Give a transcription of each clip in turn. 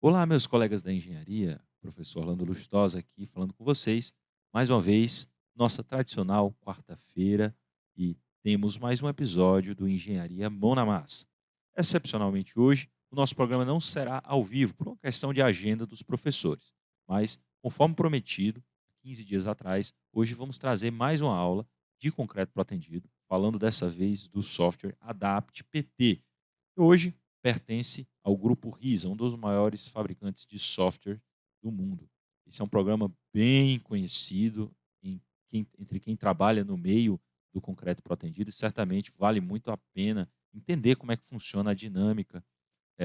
Olá, meus colegas da engenharia, professor Orlando Lustosa aqui falando com vocês. Mais uma vez, nossa tradicional quarta-feira e temos mais um episódio do Engenharia Mão na Massa. Excepcionalmente hoje, o nosso programa não será ao vivo por uma questão de agenda dos professores, mas, conforme prometido, 15 dias atrás, hoje vamos trazer mais uma aula de concreto protendido, falando dessa vez do software Adapt PT. Hoje pertence ao grupo RISA, um dos maiores fabricantes de software do mundo. Esse é um programa bem conhecido entre quem trabalha no meio do concreto protendido e certamente vale muito a pena entender como é que funciona a dinâmica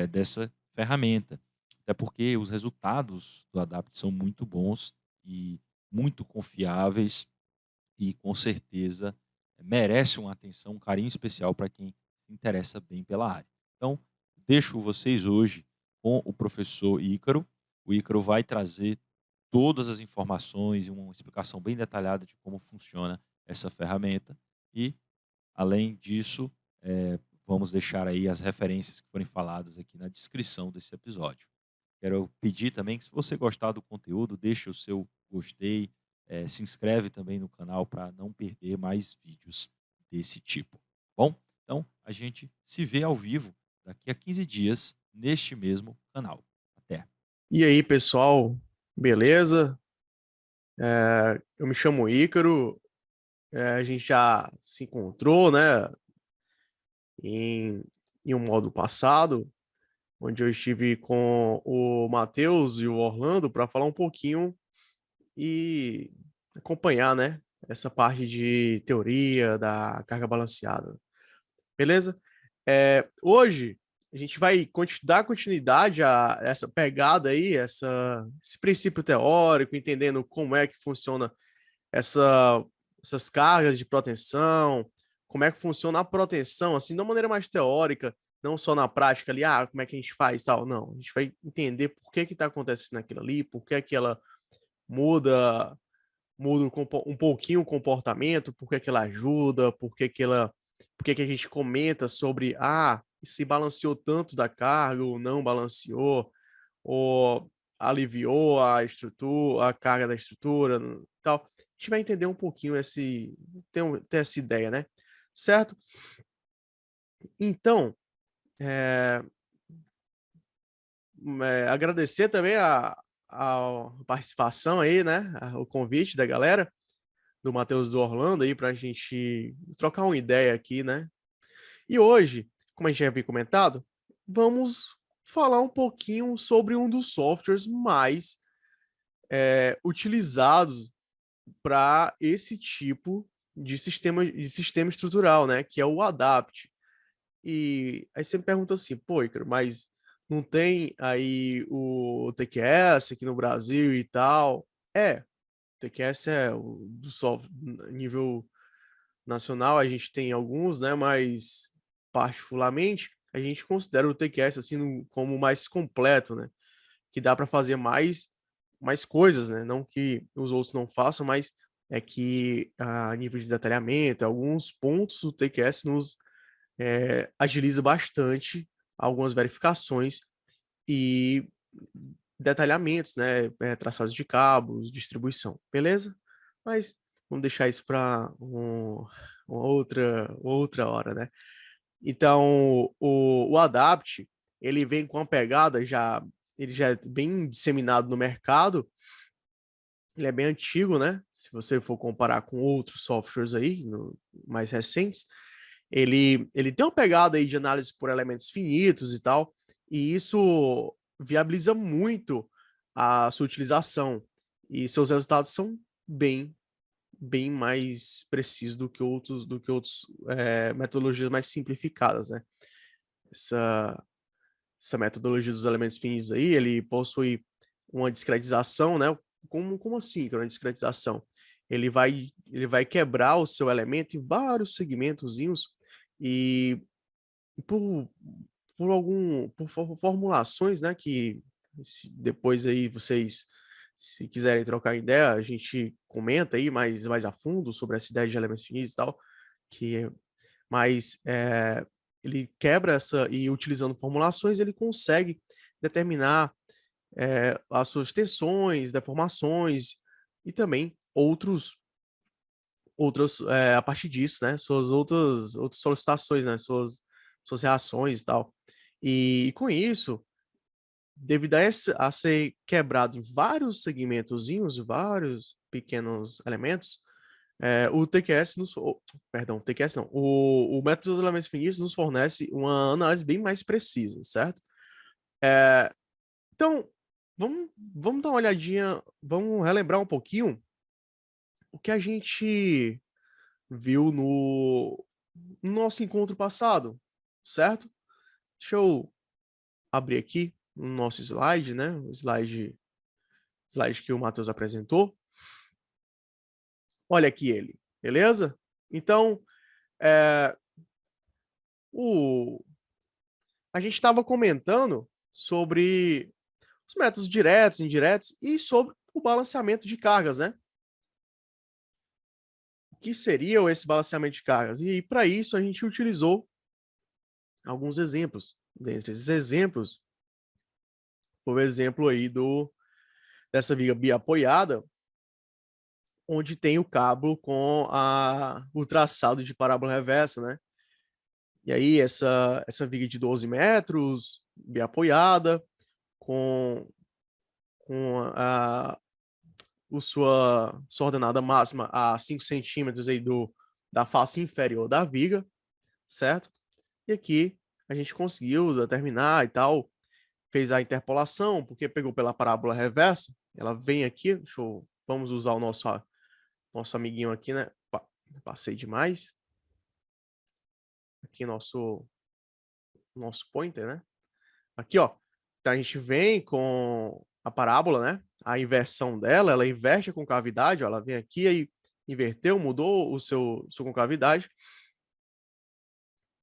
dessa ferramenta. Até porque os resultados do Adapt são muito bons e muito confiáveis e com certeza merece uma atenção, um carinho especial para quem se interessa bem pela área. Então, deixo vocês hoje com o professor Ícaro. O Ícaro vai trazer todas as informações e uma explicação bem detalhada de como funciona essa ferramenta. E, além disso, vamos deixar aí as referências que forem faladas aqui na descrição desse episódio. Quero pedir também que, se você gostar do conteúdo, deixe o seu gostei, se inscreve também no canal para não perder mais vídeos desse tipo. Bom, então a gente se vê ao vivo daqui a 15 dias neste mesmo canal. Até. E aí, pessoal, beleza? Eu me chamo Ícaro, a gente já se encontrou, né, em, em um modo passado, onde eu estive com o Matheus e o Orlando para falar um pouquinho e acompanhar, né, essa parte de teoria da carga balanceada, beleza? Hoje a gente vai dar continuidade a essa pegada aí, esse princípio teórico, entendendo como é que funciona essa, essas cargas de proteção, como é que funciona a proteção, assim, de uma maneira mais teórica, não só na prática ali, como é que a gente faz tal, não, a gente vai entender por que que tá acontecendo aquilo ali, por que que ela muda, um pouquinho o comportamento, por que que ela ajuda, por que que a gente comenta sobre, se balanceou tanto da carga ou não balanceou, ou aliviou a carga da estrutura, tal. A gente vai entender um pouquinho ter essa ideia, né? Certo? Então, eh, agradecer também a participação aí, né? O convite da galera, do Matheus do Orlando aí, para a gente trocar uma ideia aqui, né? E hoje, como a gente já havia comentado, vamos falar um pouquinho sobre um dos softwares mais utilizados para esse tipo de sistema estrutural, né, que é o Adapt. E aí você me pergunta assim: "Pô, Ícaro, mas não tem aí o TQS aqui no Brasil e tal?" O TQS é o do software nível nacional, a gente tem alguns, né, mas particularmente a gente considera o TQS, assim, como mais completo, né, que dá para fazer mais coisas, né, não que os outros não façam, mas é que a nível de detalhamento, alguns pontos o TQS nos, agiliza bastante algumas verificações e detalhamentos, né, traçados de cabos, distribuição, beleza? Mas vamos deixar isso para uma outra hora, né? Então, o Adapt, ele vem com uma pegada ele já é bem disseminado no mercado, ele é bem antigo, né? Se você for comparar com outros softwares aí, mais recentes, ele tem uma pegada aí de análise por elementos finitos e tal, e isso viabiliza muito a sua utilização, e seus resultados são bem mais precisos do que outros metodologias mais simplificadas, né? Essa, essa metodologia dos elementos finitos aí, ele possui uma discretização, né? Como assim, que é uma discretização? Ele vai quebrar o seu elemento em vários segmentozinhos e por, por formulações, né? Que depois aí vocês, se quiserem trocar ideia, a gente comenta aí mais a fundo sobre essa ideia de elementos finitos e tal, que mas ele quebra essa e utilizando formulações ele consegue determinar, as suas tensões, deformações e também a partir disso, né, suas outras solicitações, né, suas reações e tal. E com isso, devido a ser quebrado em vários segmentozinhos, vários pequenos elementos, o TQS perdão, o TQS não, o método dos elementos finitos nos fornece uma análise bem mais precisa, certo? Então, vamos dar uma olhadinha, vamos relembrar um pouquinho o que a gente viu no nosso encontro passado, certo? Deixa eu abrir aqui o nosso slide, né? O slide que o Matheus apresentou. Olha aqui ele, beleza? Então, é, a gente estava comentando sobre os métodos diretos, indiretos e sobre o balanceamento de cargas, né? O que seria esse balanceamento de cargas? E para isso a gente utilizou alguns exemplos. Dentre esses exemplos, o exemplo aí dessa viga biapoiada, onde tem o cabo com o traçado de parábola reversa, né? E aí essa viga de 12 metros, biapoiada, com sua ordenada máxima a 5 centímetros aí da face inferior da viga, certo? E aqui a gente conseguiu determinar e tal, fez a interpolação, porque pegou pela parábola reversa, ela vem aqui, vamos usar o nosso amiguinho aqui, né? Passei demais. Aqui nosso pointer, né? Aqui, ó. Então a gente vem com a parábola, né? A inversão dela, ela inverte a concavidade, ó, ela vem aqui aí inverteu, mudou sua concavidade.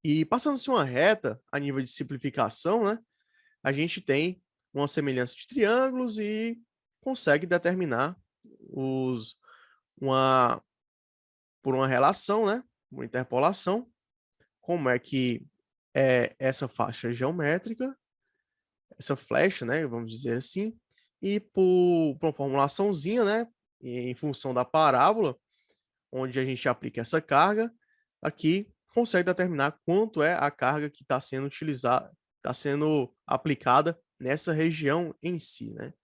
E passando-se uma reta a nível de simplificação, né? A gente tem uma semelhança de triângulos e consegue determinar por uma relação, né? Uma interpolação, como é que é essa faixa geométrica, essa flecha, né? Vamos dizer assim, e por uma formulaçãozinha, né? Em função da parábola, onde a gente aplica essa carga, aqui consegue determinar quanto é a carga que está sendo utilizada, está sendo aplicada nessa região em si, né?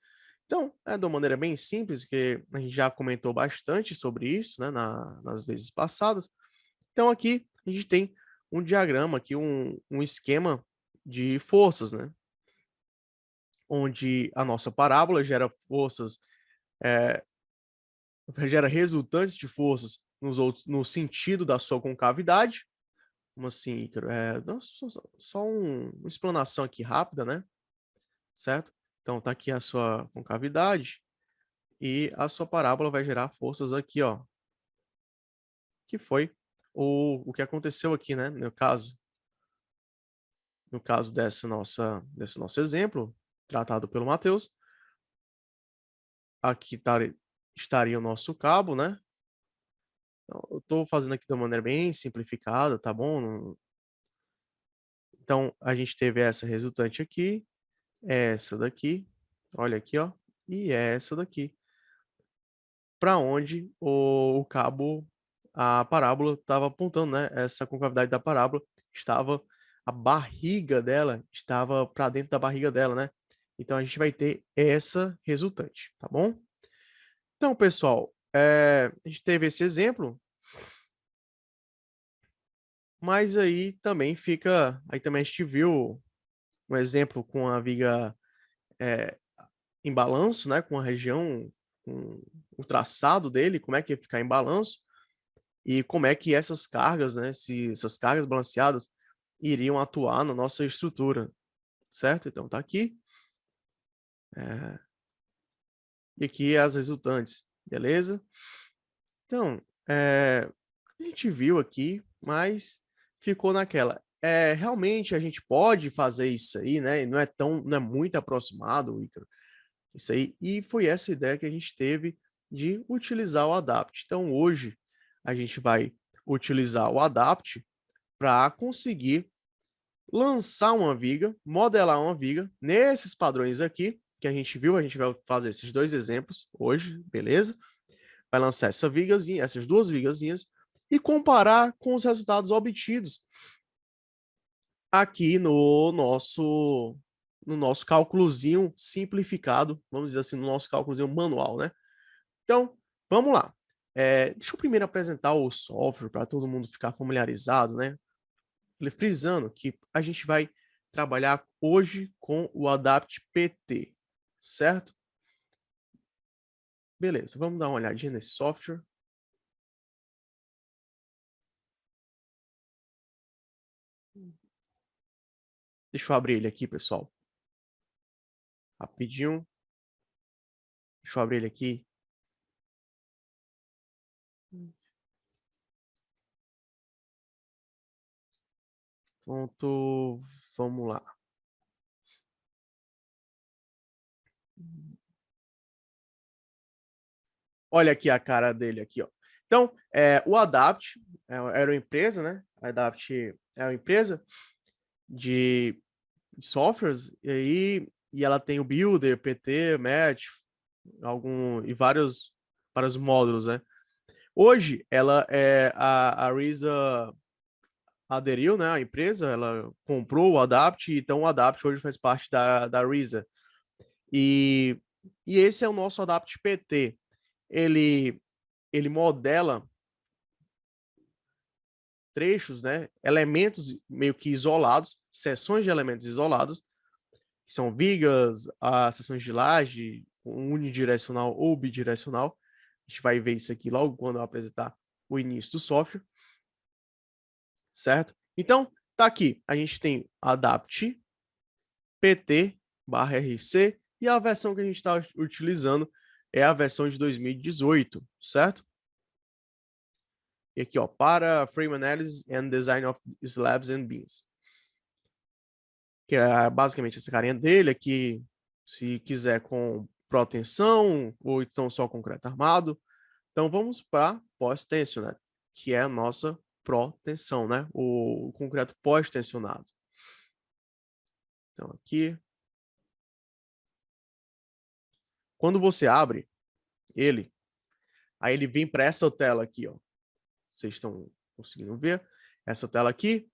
Então, de uma maneira bem simples, que a gente já comentou bastante sobre isso, né, nas vezes passadas. Então, aqui a gente tem um diagrama, aqui um esquema de forças, né? Onde a nossa parábola gera forças, gera resultantes de forças no sentido da sua concavidade. Como assim, Ícaro? Só uma explanação aqui rápida, né? Certo? Então, tá aqui a sua concavidade e a sua parábola vai gerar forças aqui, ó. Que foi o que aconteceu aqui, né? No caso desse nosso exemplo, tratado pelo Matheus. Aqui estaria o nosso cabo, né? Então, eu estou fazendo aqui de uma maneira bem simplificada, tá bom? Então, a gente teve essa resultante aqui, essa daqui, olha aqui, ó, e essa daqui. Para onde o cabo, a parábola estava apontando, né? Essa concavidade da parábola a barriga dela estava para dentro da barriga dela, né? Então, a gente vai ter essa resultante, tá bom? Então, pessoal, a gente teve esse exemplo, mas aí também a gente viu um exemplo com a viga em balanço, né, com a região, com o traçado dele, como é que ia ficar em balanço e como é que essas cargas, né, se essas cargas balanceadas iriam atuar na nossa estrutura, certo? Então tá aqui. E aqui as resultantes, beleza? Então, a gente viu aqui, mas ficou naquela. Realmente a gente pode fazer isso aí, né? Não é muito aproximado, Ícaro, isso aí. E foi essa ideia que a gente teve de utilizar o Adapt. Então, hoje, a gente vai utilizar o Adapt para conseguir lançar uma viga, modelar uma viga nesses padrões aqui que a gente viu, a gente vai fazer esses dois exemplos hoje, beleza? Vai lançar essa vigazinha, essas duas vigazinhas e comparar com os resultados obtidos aqui no nosso cálculozinho simplificado, vamos dizer assim, no nosso cálculozinho manual, né? Então, vamos lá. Deixa eu primeiro apresentar o software para todo mundo ficar familiarizado, né? Frisando que a gente vai trabalhar hoje com o Adapt PT, certo? Beleza, vamos dar uma olhadinha nesse software. Deixa eu abrir ele aqui, pessoal. Rapidinho. Deixa eu abrir ele aqui. Pronto, vamos lá. Olha aqui a cara dele aqui, ó. Então, o Adapt era uma empresa, né? A Adapt é uma empresa de softwares e ela tem o Builder, PT, Match, e vários módulos, né? Hoje, a Risa aderiu, né? A empresa, ela comprou o Adapt, então o Adapt hoje faz parte da Risa. E esse é o nosso Adapt PT. Ele modela trechos, né? Elementos meio que isolados, seções de elementos isolados, que são vigas, seções de laje, unidirecional ou bidirecional. A gente vai ver isso aqui logo quando eu apresentar o início do software. Certo? Então, tá aqui. A gente tem Adapt PT/RC e a versão que a gente está utilizando é a versão de 2018, certo? E aqui, ó, para Frame Analysis and Design of Slabs and Beams. Que é basicamente essa carinha dele aqui, se quiser com pró-tensão ou então só concreto armado. Então vamos para pós-tension, né? Que é a nossa pró-tensão, né? O concreto pós-tensionado. Então aqui, quando você abre ele, aí ele vem para essa tela aqui, ó. Vocês estão conseguindo ver essa tela aqui?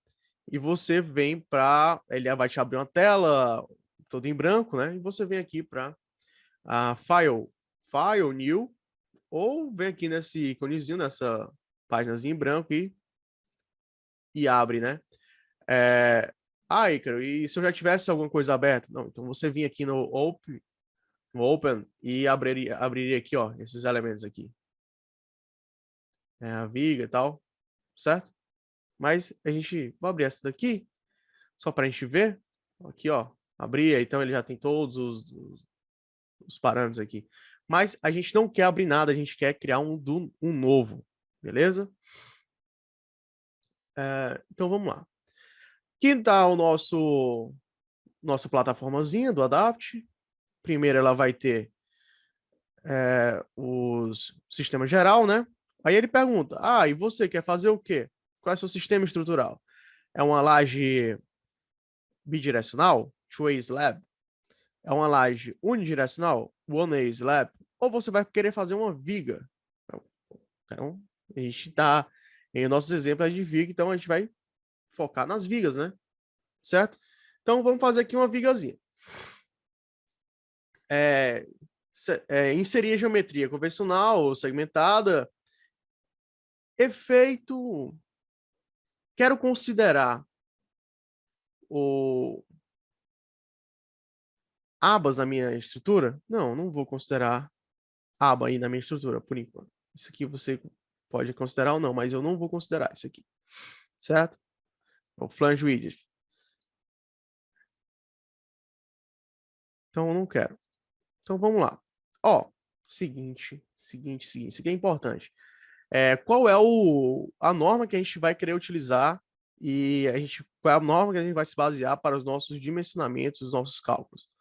E você vem para, ele vai te abrir uma tela toda em branco, né? E você vem aqui para a File New, ou vem aqui nesse íconezinho, nessa páginazinha em branco e abre, né? Ícaro, e se eu já tivesse alguma coisa aberta? Não, então você vinha aqui no Open e abriria aqui, ó, esses elementos aqui. A viga e tal, certo? Mas a gente vai abrir essa daqui, só para a gente ver. Aqui, ó, abrir, então ele já tem todos os parâmetros aqui. Mas a gente não quer abrir nada, a gente quer criar um novo, beleza? Então vamos lá. Aqui está o nossa plataformazinha do Adapt. Primeiro ela vai ter os sistema geral, né? Aí ele pergunta, e você quer fazer o quê? Qual é o seu sistema estrutural? É uma laje bidirecional, two-way slab? É uma laje unidirecional, one-way slab? Ou você vai querer fazer uma viga? Então, a gente está em nossos exemplos de viga, então a gente vai focar nas vigas, né? Certo? Então, vamos fazer aqui uma vigazinha. Inserir a geometria convencional ou segmentada. Efeito. Quero considerar abas na minha estrutura? Não, não vou considerar aba aí na minha estrutura, por enquanto. Isso aqui você pode considerar ou não, mas eu não vou considerar isso aqui. Certo? O flange widget. Então, eu não quero. Então, vamos lá. Ó, seguinte. Isso aqui é importante. Qual é a norma que a gente vai querer utilizar e qual é a norma que a gente vai se basear para os nossos dimensionamentos, os nossos cálculos?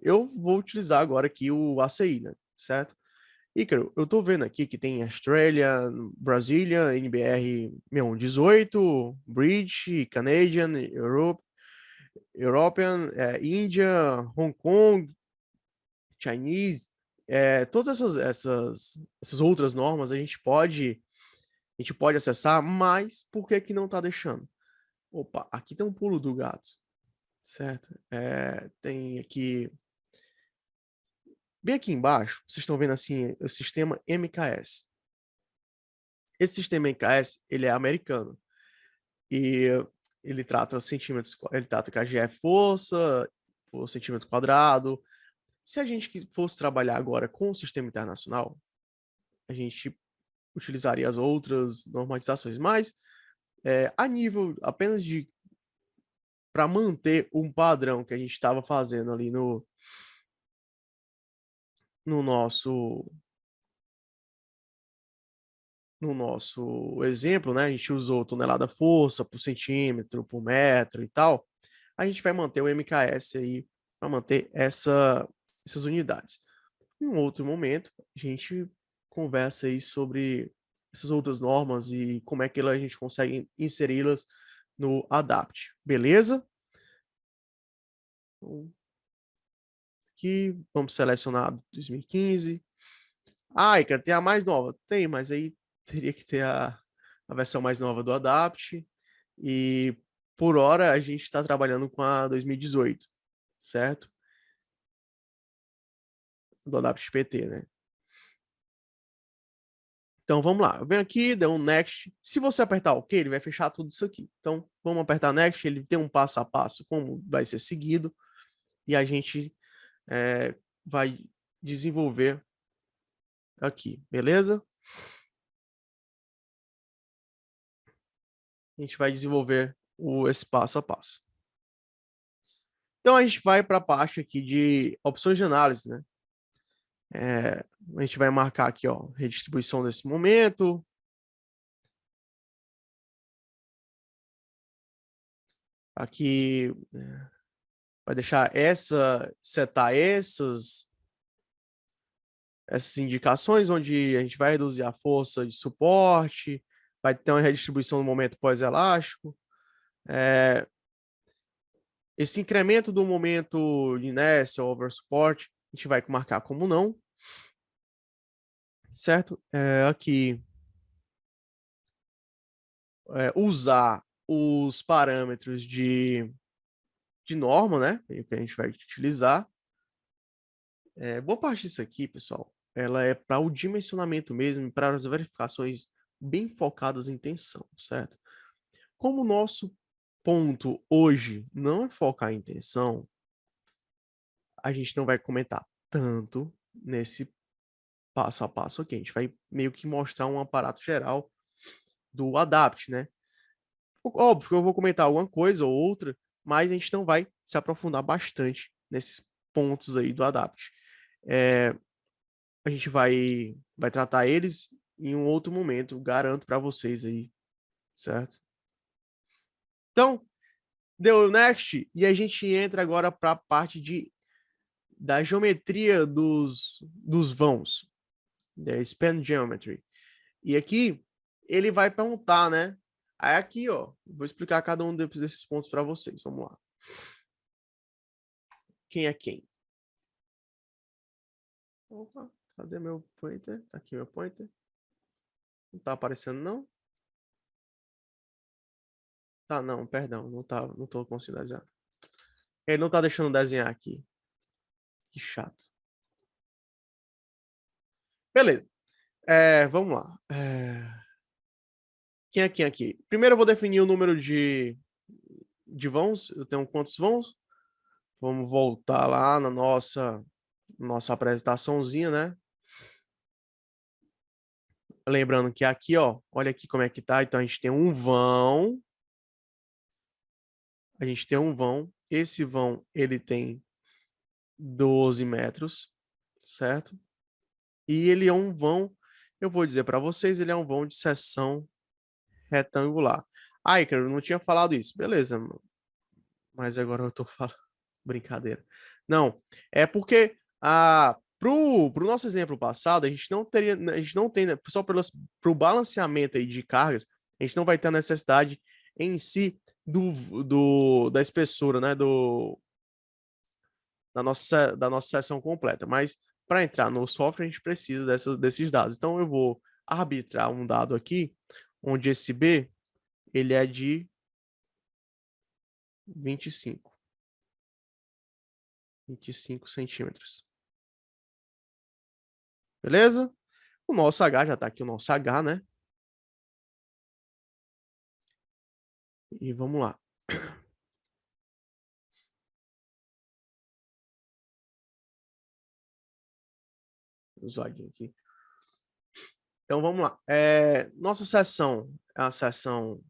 Eu vou utilizar agora aqui o ACI, né? Certo? Ícaro, eu tô vendo aqui que tem Australia, Brasília, NBR 6118, British, Canadian, Europe. European, Índia, Hong Kong, Chinese, todas essas outras normas a gente pode acessar, mas por que que não está deixando? Opa, aqui tem um pulo do gato, certo? Tem aqui, bem aqui embaixo, vocês estão vendo assim, o sistema MKS. Esse sistema MKS, ele é americano e ele trata centímetros, ele trata kg é força por centímetro quadrado. Se a gente fosse trabalhar agora com o sistema internacional, a gente utilizaria as outras normatizações, mas a nível apenas de para manter um padrão que a gente estava fazendo ali no nosso exemplo, né? A gente usou tonelada força por centímetro, por metro e tal. A gente vai manter o MKS aí para manter essas unidades. Em um outro momento, a gente conversa aí sobre essas outras normas e como é que a gente consegue inseri-las no ADAPT, beleza? Então, aqui, vamos selecionar 2015. Ah, Iker, tem a mais nova? Tem, mas aí teria que ter a versão mais nova do ADAPT. E por hora a gente está trabalhando com a 2018, certo? Do ADAPT PT, né? Então vamos lá, eu venho aqui, deu um next. Se você apertar OK, ele vai fechar tudo isso aqui. Então vamos apertar next, ele tem um passo a passo como vai ser seguido e a gente vai desenvolver aqui, beleza? A gente vai desenvolver esse passo a passo. Então a gente vai para a parte aqui de opções de análise, né? A gente vai marcar aqui, ó, redistribuição nesse momento. Aqui vai deixar setar essas indicações, onde a gente vai reduzir a força de suporte, vai ter uma redistribuição no momento pós-elástico. Esse incremento do momento de inércia over suporte, a gente vai marcar como não. Certo? Aqui, usar os parâmetros de norma, né? Que a gente vai utilizar. Boa parte disso aqui, pessoal, ela é para o dimensionamento mesmo, para as verificações bem focadas em tensão, certo? Como o nosso ponto hoje não é focar em tensão, a gente não vai comentar tanto nesse passo a passo aqui. A gente vai meio que mostrar um aparato geral do ADAPT, né? Óbvio que eu vou comentar alguma coisa ou outra, mas a gente não vai se aprofundar bastante nesses pontos aí do ADAPT. A gente vai tratar eles em um outro momento, garanto para vocês aí, certo? Então, deu next e a gente entra agora para a parte da geometria dos vãos, da span geometry. E aqui ele vai perguntar, né? Aí aqui, ó, vou explicar cada um desses pontos para vocês. Vamos lá. Quem é quem? Opa, cadê meu pointer? Tá aqui meu pointer. Não tá aparecendo, não? Tá, não, perdão, não tô conseguindo desenhar. Ele não tá deixando desenhar aqui. Que chato. Beleza. Vamos lá. Quem é quem aqui? Primeiro eu vou definir o número de vãos. Eu tenho quantos vãos? Vamos voltar lá na nossa apresentaçãozinha, né? Lembrando que aqui, ó, olha aqui como é que tá. Então a gente tem um vão. A gente tem um vão. Esse vão, ele tem 12 metros, certo? E ele é um vão, eu vou dizer para vocês, ele é um vão de seção retangular. Ah, Ícaro, eu não tinha falado isso. Beleza, mas agora eu tô falando. Brincadeira. Não, é porque pro nosso exemplo passado, a gente não tem, né, só pro balanceamento aí de cargas, a gente não vai ter a necessidade em si da espessura, né, da nossa seção completa. Mas para entrar no software, a gente precisa desses dados. Então, eu vou arbitrar um dado aqui, onde esse B ele é de 25 centímetros. Beleza? O nosso H, já está aqui o nosso H, né? E vamos lá. Zoadinho aqui. Então, vamos lá. Nossa seção é uma seção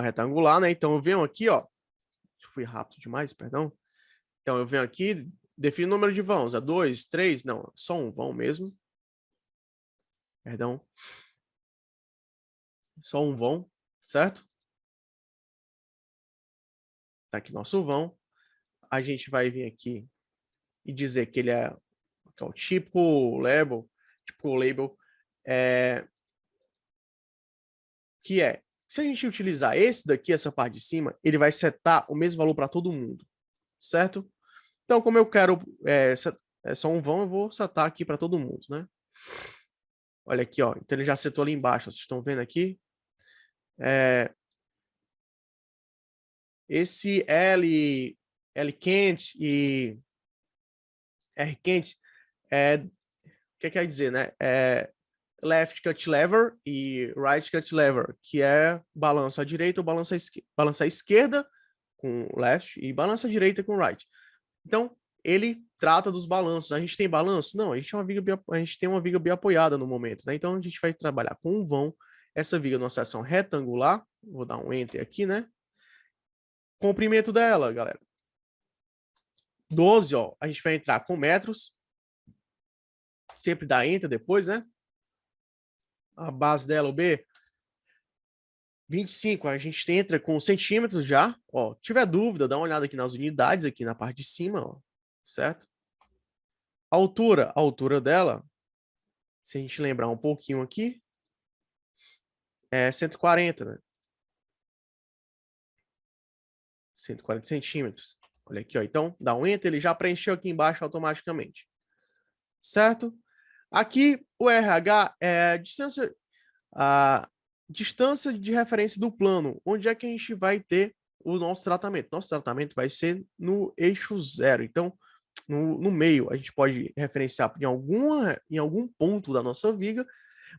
retangular, né? Então, eu venho aqui, ó. Fui rápido demais, perdão. Então, eu venho aqui, defino o número de vãos. É 2, 3? Não, só um vão mesmo. Perdão. Só um vão, certo? Tá aqui nosso vão. A gente vai vir aqui e dizer que ele que é o tipo label, que é, se a gente utilizar esse daqui, essa parte de cima, ele vai setar o mesmo valor para todo mundo, certo? Então, como eu quero só um vão, eu vou setar aqui para todo mundo, né? Olha aqui, ó. Então ele já setou ali embaixo, vocês estão vendo aqui? Esse L quente e R quente o que quer dizer, né? Left cut lever e right cut lever, que é balança à direita ou balança à esquerda com left e balança à direita com right. Então, ele trata dos balanços. A gente tem balanço? Não, a gente tem uma viga biapoiada no momento, né? Então, a gente vai trabalhar com um vão. Essa viga numa seção retangular, vou dar um enter aqui, né? Comprimento dela, galera. 12, ó, a gente vai entrar com metros. Sempre dá enter depois, né? A base dela, o B. 25, a gente entra com centímetros já. Ó, se tiver dúvida, dá uma olhada aqui nas unidades, aqui na parte de cima, ó, certo? A altura dela, se a gente lembrar um pouquinho aqui, é 140, né? 140 centímetros. Olha aqui, ó. Então, dá um enter, ele já preencheu aqui embaixo automaticamente. Certo? Aqui, o RH é a distância de referência do plano. Onde é que a gente vai ter o nosso tratamento? Nosso tratamento vai ser no eixo zero. Então, no meio, a gente pode referenciar em algum ponto da nossa viga,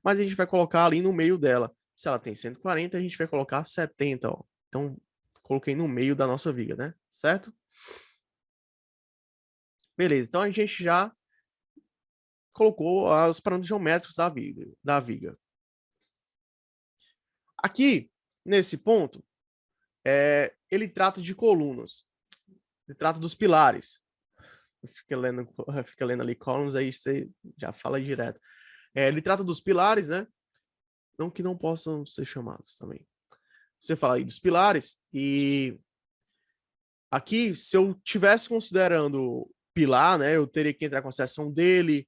mas a gente vai colocar ali no meio dela. Se ela tem 140, a gente vai colocar 70, ó. Então, coloquei no meio da nossa viga, né? Certo? Beleza, então a gente já colocou os parâmetros geométricos da viga. Aqui, nesse ponto, ele trata de colunas. Ele trata dos pilares. Fica lendo ali columns, aí você já fala direto. Ele trata dos pilares, né? Não que não possam ser chamados também. Você fala aí dos pilares e aqui, se eu tivesse considerando pilar, né, eu teria que entrar com a seção dele,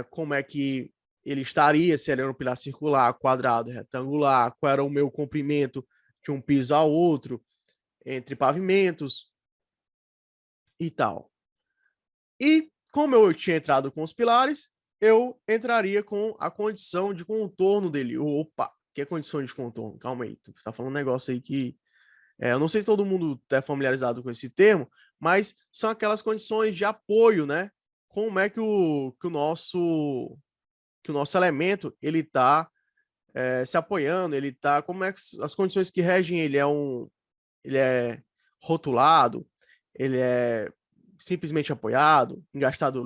como é que ele estaria, se ele era um pilar circular, quadrado, retangular, qual era o meu comprimento de um piso ao outro, entre pavimentos e tal. E como eu tinha entrado com os pilares, eu entraria com a condição de contorno dele. Opa, que é condição de contorno? Calma aí, tu tá falando um negócio aí que eu não sei se todo mundo é familiarizado com esse termo, mas são aquelas condições de apoio, né? Como é que o nosso elemento ele está se apoiando, ele tá, como é que as condições que regem ele é rotulado, ele é simplesmente apoiado, engastado,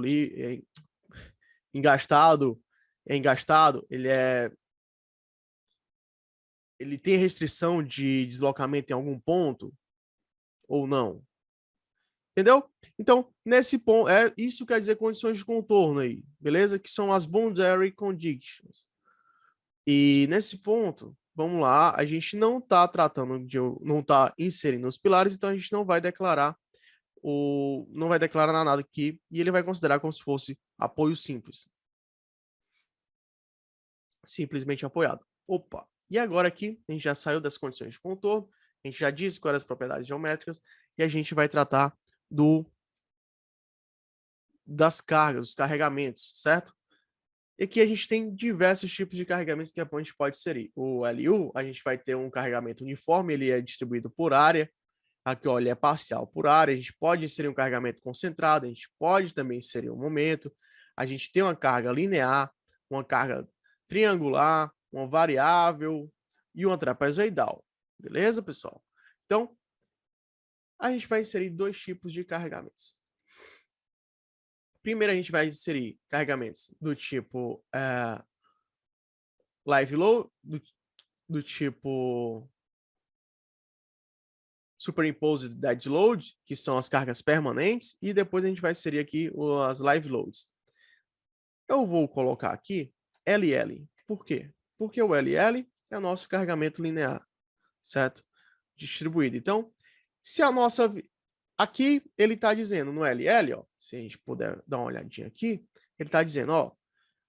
ele tem restrição de deslocamento em algum ponto ou não? Entendeu? Então, nesse ponto, isso quer dizer condições de contorno aí, beleza? Que são as boundary conditions. E nesse ponto, vamos lá, a gente não está não está inserindo os pilares, então a gente não vai declarar nada aqui, e ele vai considerar como se fosse apoio simples. Simplesmente apoiado. Opa! E agora aqui, a gente já saiu das condições de contorno, a gente já disse quais eram as propriedades geométricas, e a gente vai tratar das cargas, dos carregamentos, certo? E aqui a gente tem diversos tipos de carregamentos que a gente pode inserir. O LU, a gente vai ter um carregamento uniforme, ele é distribuído por área. Aqui, olha, é parcial por área. A gente pode inserir um carregamento concentrado, a gente pode também inserir um momento. A gente tem uma carga linear, uma carga triangular, uma variável e uma trapezoidal. Beleza, pessoal? Então, a gente vai inserir dois tipos de carregamentos. Primeiro, a gente vai inserir carregamentos do tipo live load, do tipo superimposed dead load, que são as cargas permanentes, e depois a gente vai inserir aqui as live loads. Eu vou colocar aqui LL. Por quê? Porque o LL é o nosso carregamento linear, certo? Distribuído. Então, se a nossa... Aqui ele está dizendo no LL, ó, se a gente puder dar uma olhadinha aqui, ele está dizendo, ó,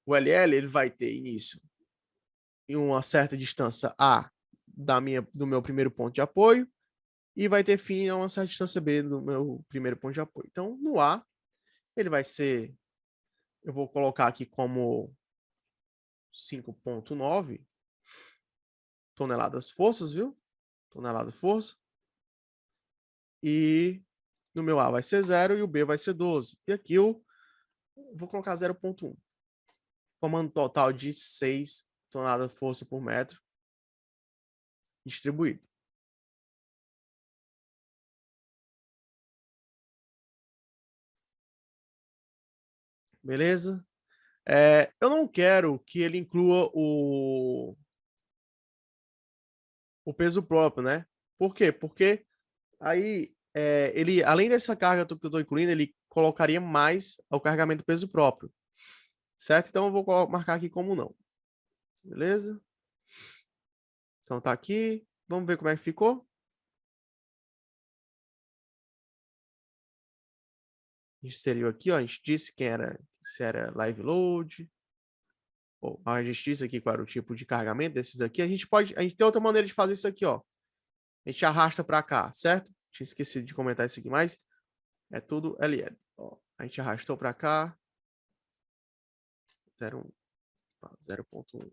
o LL ele vai ter início em uma certa distância A do meu primeiro ponto de apoio e vai ter fim a uma certa distância B do meu primeiro ponto de apoio. Então, no A, ele vai ser, eu vou colocar aqui como 5,9 toneladas forças, viu? Tonelada força. E no meu A vai ser 0 e o B vai ser 12. E aqui eu vou colocar 0,1. Formando um total de 6 toneladas de força por metro distribuído. Beleza? Eu não quero que ele inclua o peso próprio, né? Por quê? Porque aí, ele, além dessa carga que eu estou incluindo, ele colocaria mais o carregamento do peso próprio. Certo? Então, eu vou marcar aqui como não. Beleza? Então, tá aqui. Vamos ver como é que ficou. A gente inseriu aqui, ó. A gente disse se era live load. Bom, a gente disse aqui qual era o tipo de carregamento desses aqui. A gente tem outra maneira de fazer isso aqui, ó. A gente arrasta para cá, certo? Tinha esquecido de comentar isso aqui, mas é tudo LL. Ó, a gente arrastou para cá. 0,1.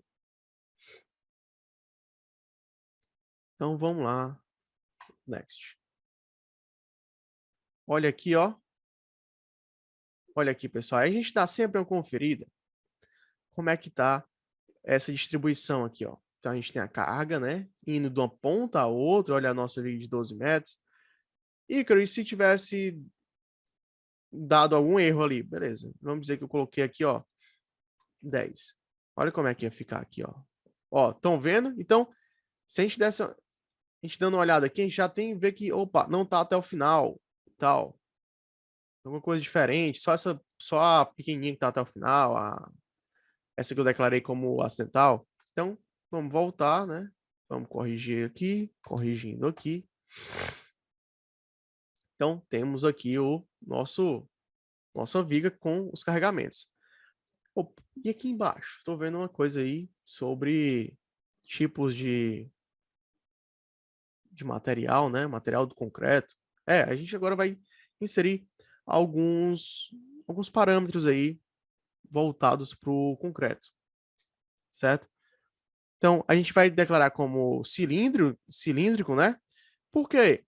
Então vamos lá. Next. Olha aqui, ó. Olha aqui, pessoal. Aí a gente dá sempre uma conferida. Como é que tá essa distribuição aqui, ó. Então a gente tem a carga, né? Indo de uma ponta a outra. Olha a nossa linha de 12 metros. E se tivesse dado algum erro ali, beleza. Vamos dizer que eu coloquei aqui, ó, 10. Olha como é que ia ficar aqui, ó. Ó, estão vendo? Então, se a gente desse, a gente dando uma olhada aqui, a gente já tem que ver que, opa, não tá até o final, tal. Alguma coisa diferente, só a pequenininha que tá até o final, essa que eu declarei como acidental. Então, vamos voltar, né? Vamos corrigir aqui, corrigindo aqui. Então, temos aqui nossa viga com os carregamentos. Opa, e aqui embaixo, estou vendo uma coisa aí sobre tipos de material, né? Material do concreto. A gente agora vai inserir alguns parâmetros aí voltados para o concreto, certo? Então, a gente vai declarar como cilíndrico, né? Porque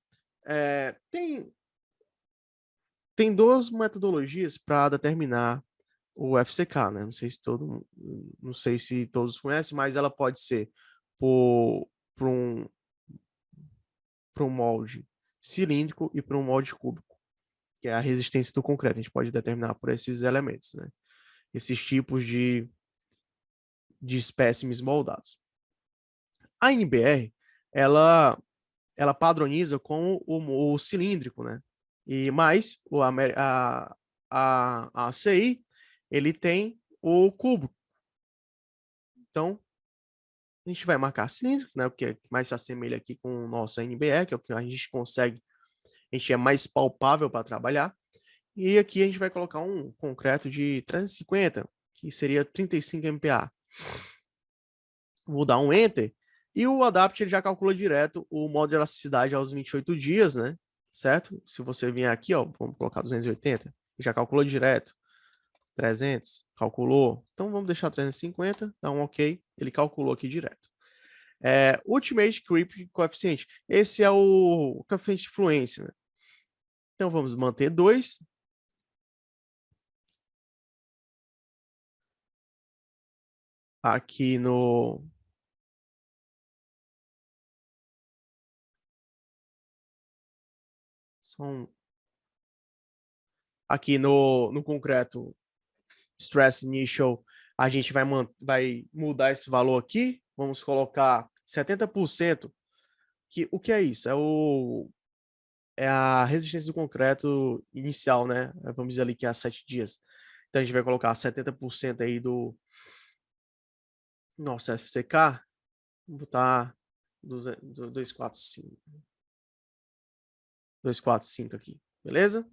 tem duas metodologias para determinar o FCK, né? Não sei se todos conhecem, mas ela pode ser por um molde cilíndrico e por um molde cúbico, que é a resistência do concreto. A gente pode determinar por esses elementos, né? Esses tipos de espécimes moldados. A NBR, ela padroniza com o cilíndrico, né? Mas a ACI, ele tem o cubo. Então, a gente vai marcar cilíndrico, né? O que mais se assemelha aqui com o nosso NBR, que é o que a gente consegue, a gente é mais palpável para trabalhar. E aqui a gente vai colocar um concreto de 350, que seria 35 MPa. Vou dar um Enter. E o Adapt ele já calcula direto o modo de elasticidade aos 28 dias, né? Certo? Se você vier aqui, ó, vamos colocar 280, já calcula direto. 300, calculou. Então vamos deixar 350, dá um OK. Ele calculou aqui direto. Ultimate Creep Coeficiente. Esse é o coeficiente de fluência, né? Então vamos manter 2. Aqui no aqui no concreto stress initial, a gente vai mudar esse valor aqui. Vamos colocar 70%. O que é isso? É a resistência do concreto inicial, né? Vamos dizer ali que é a 7 dias. Então a gente vai colocar 70% aí do nosso FCK. Vou botar 245. 245 aqui, beleza?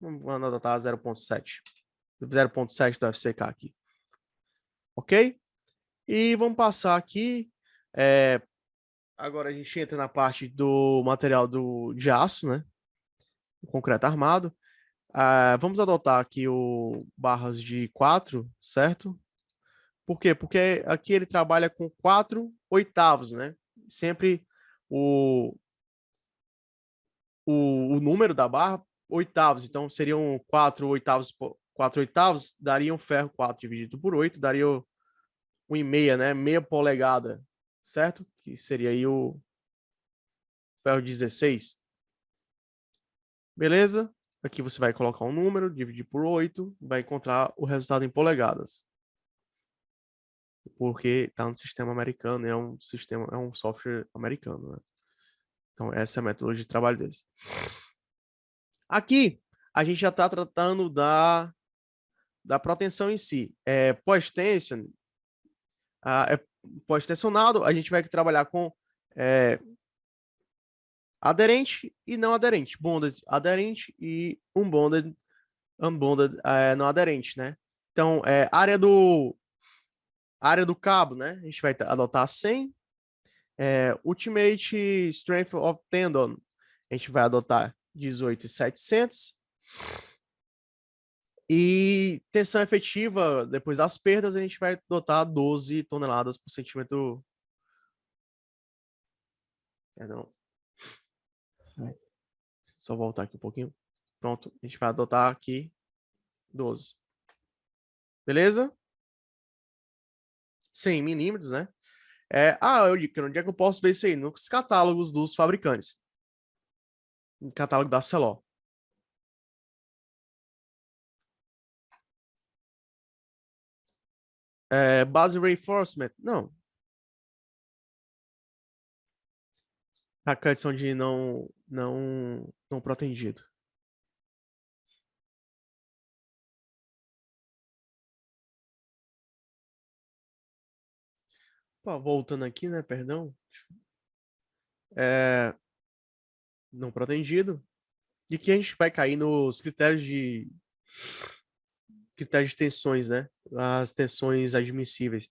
Vamos anotar 0.7. 0.7 do FCK aqui. Ok? E vamos passar aqui. Agora a gente entra na parte do material de aço, né? O concreto armado. Vamos adotar aqui o barras de 4, certo? Por quê? Porque aqui ele trabalha com 4 oitavos, né? Sempre o, o número da barra, oitavos. Então seriam 4 oitavos, 4 oitavos, daria um ferro 4 dividido por 8, daria 1,5, né? Meia polegada, certo? Que seria aí o ferro 16. Beleza? Aqui você vai colocar um número, dividir por 8, vai encontrar o resultado em polegadas. Porque está no sistema americano, é um software americano, né? Então, essa é a metodologia de trabalho deles. Aqui, a gente já está tratando da proteção em si. Pós-tension, pós-tensionado, a gente vai trabalhar com aderente e não aderente. Bonded aderente e unbonded não aderente, né? Então, área do cabo, né? A gente vai adotar 100. Ultimate Strength of Tendon, a gente vai adotar 18,700. E tensão efetiva, depois das perdas, a gente vai adotar 12 toneladas por centímetro. Não. Só voltar aqui um pouquinho. Pronto, a gente vai adotar aqui 12. Beleza? 100 milímetros, né? Onde é que eu posso ver isso aí? Nos catálogos dos fabricantes. No catálogo da Celor. Base reinforcement? Não. A condição de não protegido. Voltando aqui, né? Perdão. Não protegido. E aqui a gente vai cair nos critérios de tensões, né? As tensões admissíveis.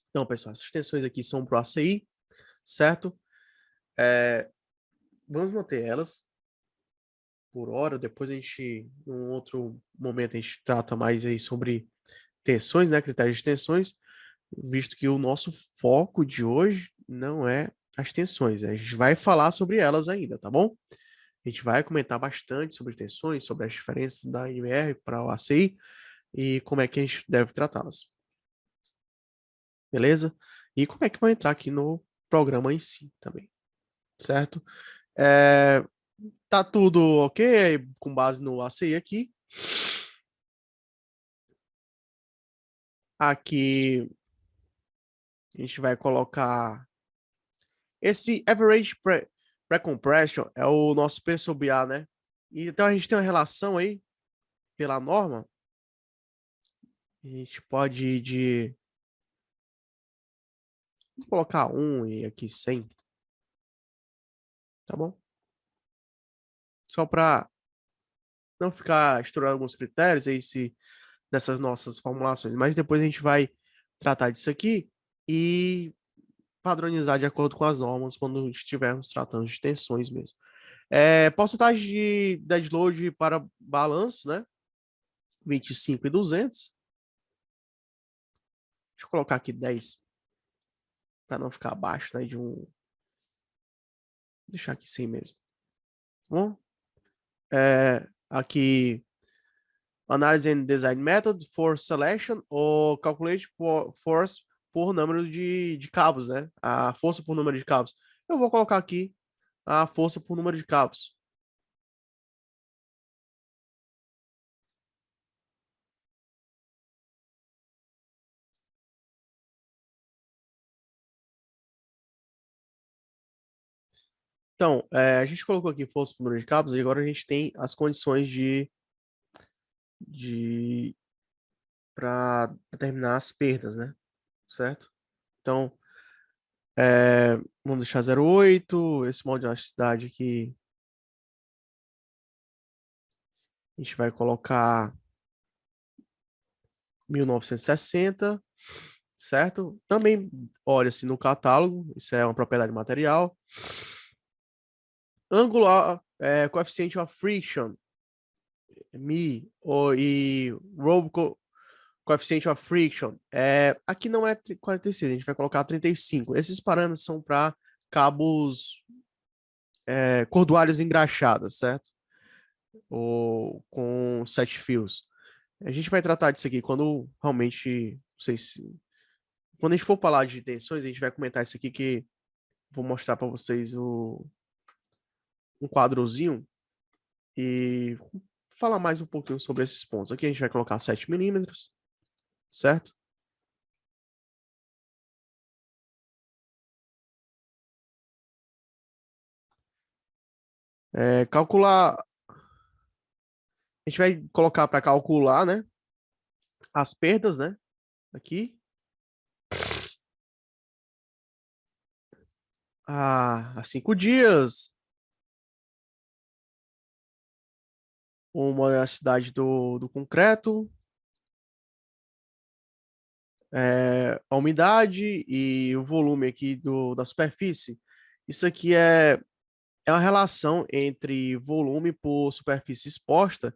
Então, pessoal, essas tensões aqui são para o ACI, certo? Vamos manter elas por hora. Depois a gente, num outro momento, a gente trata mais aí sobre tensões, né? Critérios de tensões, visto que o nosso foco de hoje não é as tensões. A gente vai falar sobre elas ainda, tá bom? A gente vai comentar bastante sobre tensões, sobre as diferenças da NMR para o ACI e como é que a gente deve tratá-las. Beleza? E como é que vai entrar aqui no programa em si também, certo? Tá tudo ok com base no ACI aqui. Aqui a gente vai colocar esse average pre-compression é o nosso PSOBA, né? Então a gente tem uma relação aí pela norma. A gente pode ir de vou colocar 1 e aqui 100. Tá bom? Só para não ficar estourando alguns critérios aí nessas nossas formulações, mas depois a gente vai tratar disso aqui e padronizar de acordo com as normas quando estivermos tratando de tensões mesmo. Porcentagem de dead load para balanço, né? 25 e 200. Deixa eu colocar aqui 10 para não ficar abaixo, né, de um. Vou deixar aqui 100 mesmo. Tá bom? Aqui Analyze and Design Method for Selection ou Calculate Force por número de cabos, né? A força por número de cabos. Eu vou colocar aqui a força por número de cabos. Então, a gente colocou aqui força por número de cabos e agora a gente tem as condições para determinar as perdas, né? Certo? Então, vamos deixar 0,8. Esse modo de elasticidade aqui, a gente vai colocar 1960, certo? Também olha-se no catálogo, isso é uma propriedade material. Angular, coeficiente of friction, Mi, e Robe coeficiente of friction. Aqui não é 46, a gente vai colocar 35. Esses parâmetros são para cabos cordoalhas engraxadas, certo? Ou com 7 fios. A gente vai tratar disso aqui quando realmente, não sei se... Quando a gente for falar de tensões, a gente vai comentar isso aqui que vou mostrar para vocês um quadrozinho e falar mais um pouquinho sobre esses pontos. Aqui a gente vai colocar 7 milímetros, certo? Calcular... A gente vai colocar para calcular, né? As perdas, né? Aqui. Há 5 dias. Uma elasticidade do concreto. A umidade e o volume aqui da superfície. Isso aqui é uma relação entre volume por superfície exposta,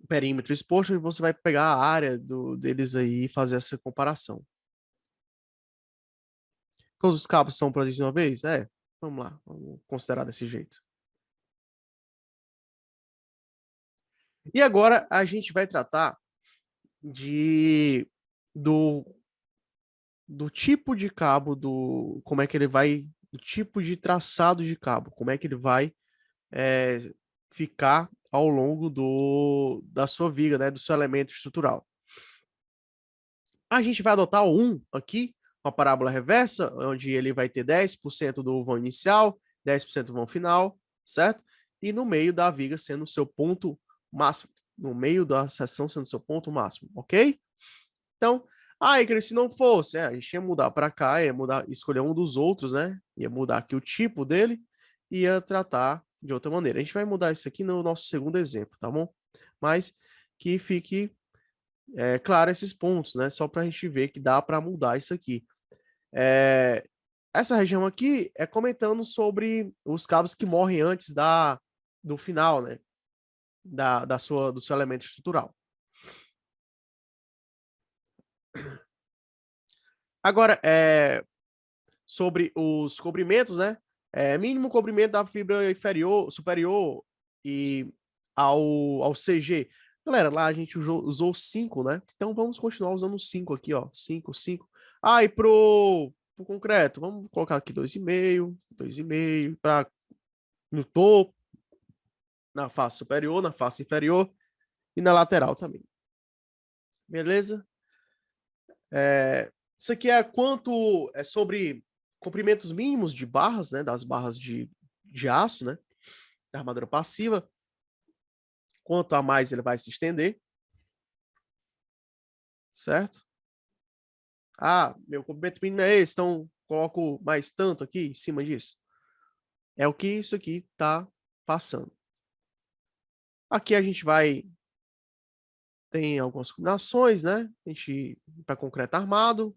perímetro exposto, e você vai pegar a área deles aí e fazer essa comparação. Todos os cabos são produzidos de uma vez? Vamos lá, vamos considerar desse jeito. E agora a gente vai tratar do tipo de cabo, como é que ele vai, do tipo de traçado de cabo, como é que ele vai ficar ao longo da sua viga, né, do seu elemento estrutural. A gente vai adotar o 1 aqui, uma parábola reversa, onde ele vai ter 10% do vão inicial, 10% do vão final, certo? E no meio da viga sendo o seu ponto máximo. No meio da seção sendo o seu ponto máximo, ok? Então, se não fosse, a gente ia mudar para cá, escolher um dos outros, né? Ia mudar aqui o tipo dele, ia tratar de outra maneira. A gente vai mudar isso aqui no nosso segundo exemplo, tá bom? Mas que fique claro esses pontos, né? Só para a gente ver que dá para mudar isso aqui. Essa região aqui é comentando sobre os cabos que morrem antes do final, né? Do seu elemento estrutural. Agora, sobre os cobrimentos, né? Mínimo cobrimento da fibra superior e ao CG. Galera, lá a gente usou 5, né? Então vamos continuar usando 5 aqui, ó. 5, 5. E pro concreto, vamos colocar aqui 2,5, 2,5 para no topo, na face superior, na face inferior e na lateral também. Beleza? Isso aqui é sobre comprimentos mínimos de barras, né? Das barras de aço, né? Da armadura passiva. Quanto a mais ele vai se estender. Certo? Meu comprimento mínimo é esse, então coloco mais tanto aqui em cima disso. É o que isso aqui está passando. Aqui a gente tem algumas combinações, né? Para concreto armado,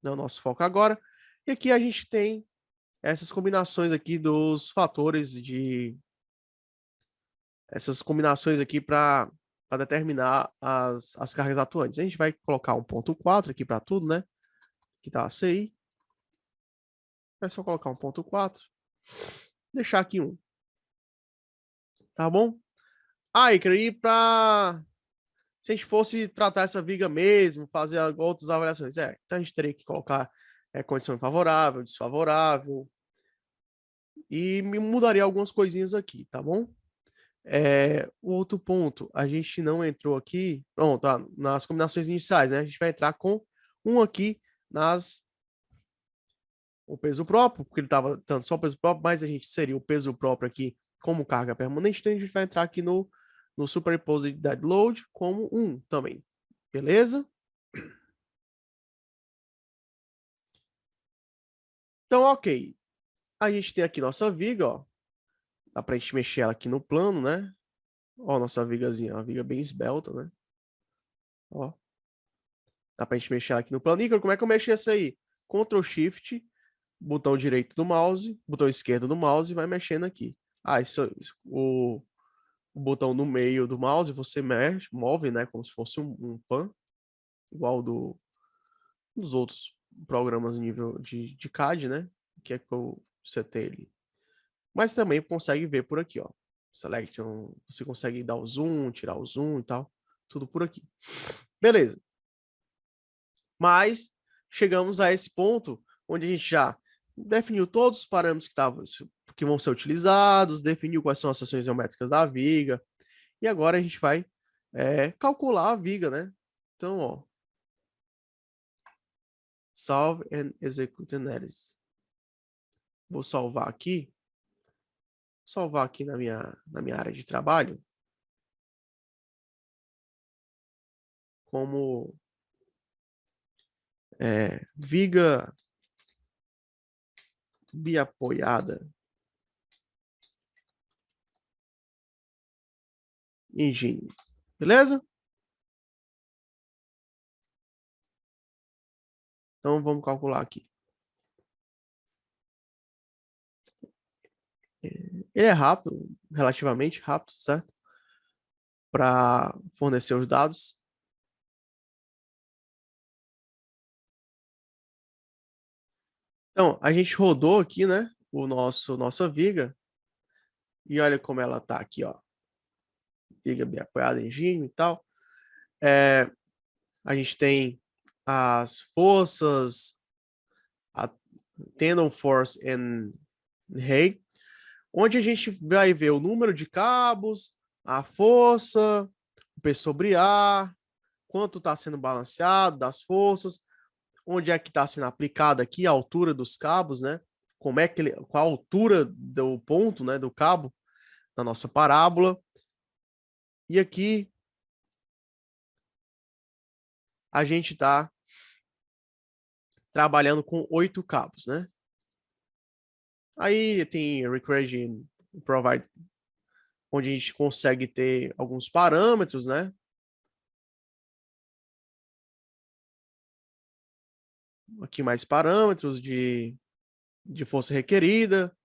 não é o nosso foco agora. E aqui a gente tem essas combinações aqui dos fatores essas combinações aqui para determinar as cargas atuantes. A gente vai colocar 1.4 aqui para tudo, né? Que tá a CI. É só colocar 1.4. Deixar aqui 1. Tá bom? Icaro, e para se a gente fosse tratar essa viga mesmo, fazer outras avaliações, então a gente teria que colocar condição favorável, desfavorável, e me mudaria algumas coisinhas aqui, tá bom? O outro ponto, a gente não entrou aqui, pronto, nas combinações iniciais, né? A gente vai entrar com um aqui o peso próprio, porque ele estava dando só o peso próprio, mas a gente seria o peso próprio aqui como carga permanente, então a gente vai entrar aqui no Superimposed Dead Load como 1 também, beleza? Então, ok. A gente tem aqui nossa viga, ó. Dá pra gente mexer ela aqui no plano, né? Ó, nossa vigazinha, uma viga bem esbelta, né? Ó. Dá pra gente mexer ela aqui no plano. Ícaro, como é que eu mexo essa aí? Ctrl Shift, botão direito do mouse, botão esquerdo do mouse e vai mexendo aqui. O botão no meio do mouse você move, né? Como se fosse um pan, igual dos outros programas nível de CAD, né? Que é que eu setei ali. Mas também consegue ver por aqui, ó. Selection, você consegue dar o zoom, tirar o zoom e tal. Tudo por aqui. Beleza. Mas chegamos a esse ponto onde a gente já definiu todos os parâmetros que vão ser utilizados, definiu quais são as seções geométricas da viga. E agora a gente vai calcular a viga, né? Então, ó. Solve and execute analysis. Vou salvar aqui na minha área de trabalho como viga biapoiada engine, beleza? Então vamos calcular aqui. Ele é rápido, relativamente rápido, certo? Para fornecer os dados. Então, a gente rodou aqui, né, nossa viga, e olha como ela tá aqui, ó. Viga bem apoiada em giro e tal. A gente tem as forças, a tendon force and height, onde a gente vai ver o número de cabos, a força, o P sobre A, quanto está sendo balanceado das forças, onde é que está sendo aplicado aqui a altura dos cabos, né? Qual a altura do ponto, né, do cabo da nossa parábola. E aqui a gente está trabalhando com 8 cabos, né? Aí tem Recursion Provide, onde a gente consegue ter alguns parâmetros, né? Aqui mais parâmetros de força requerida,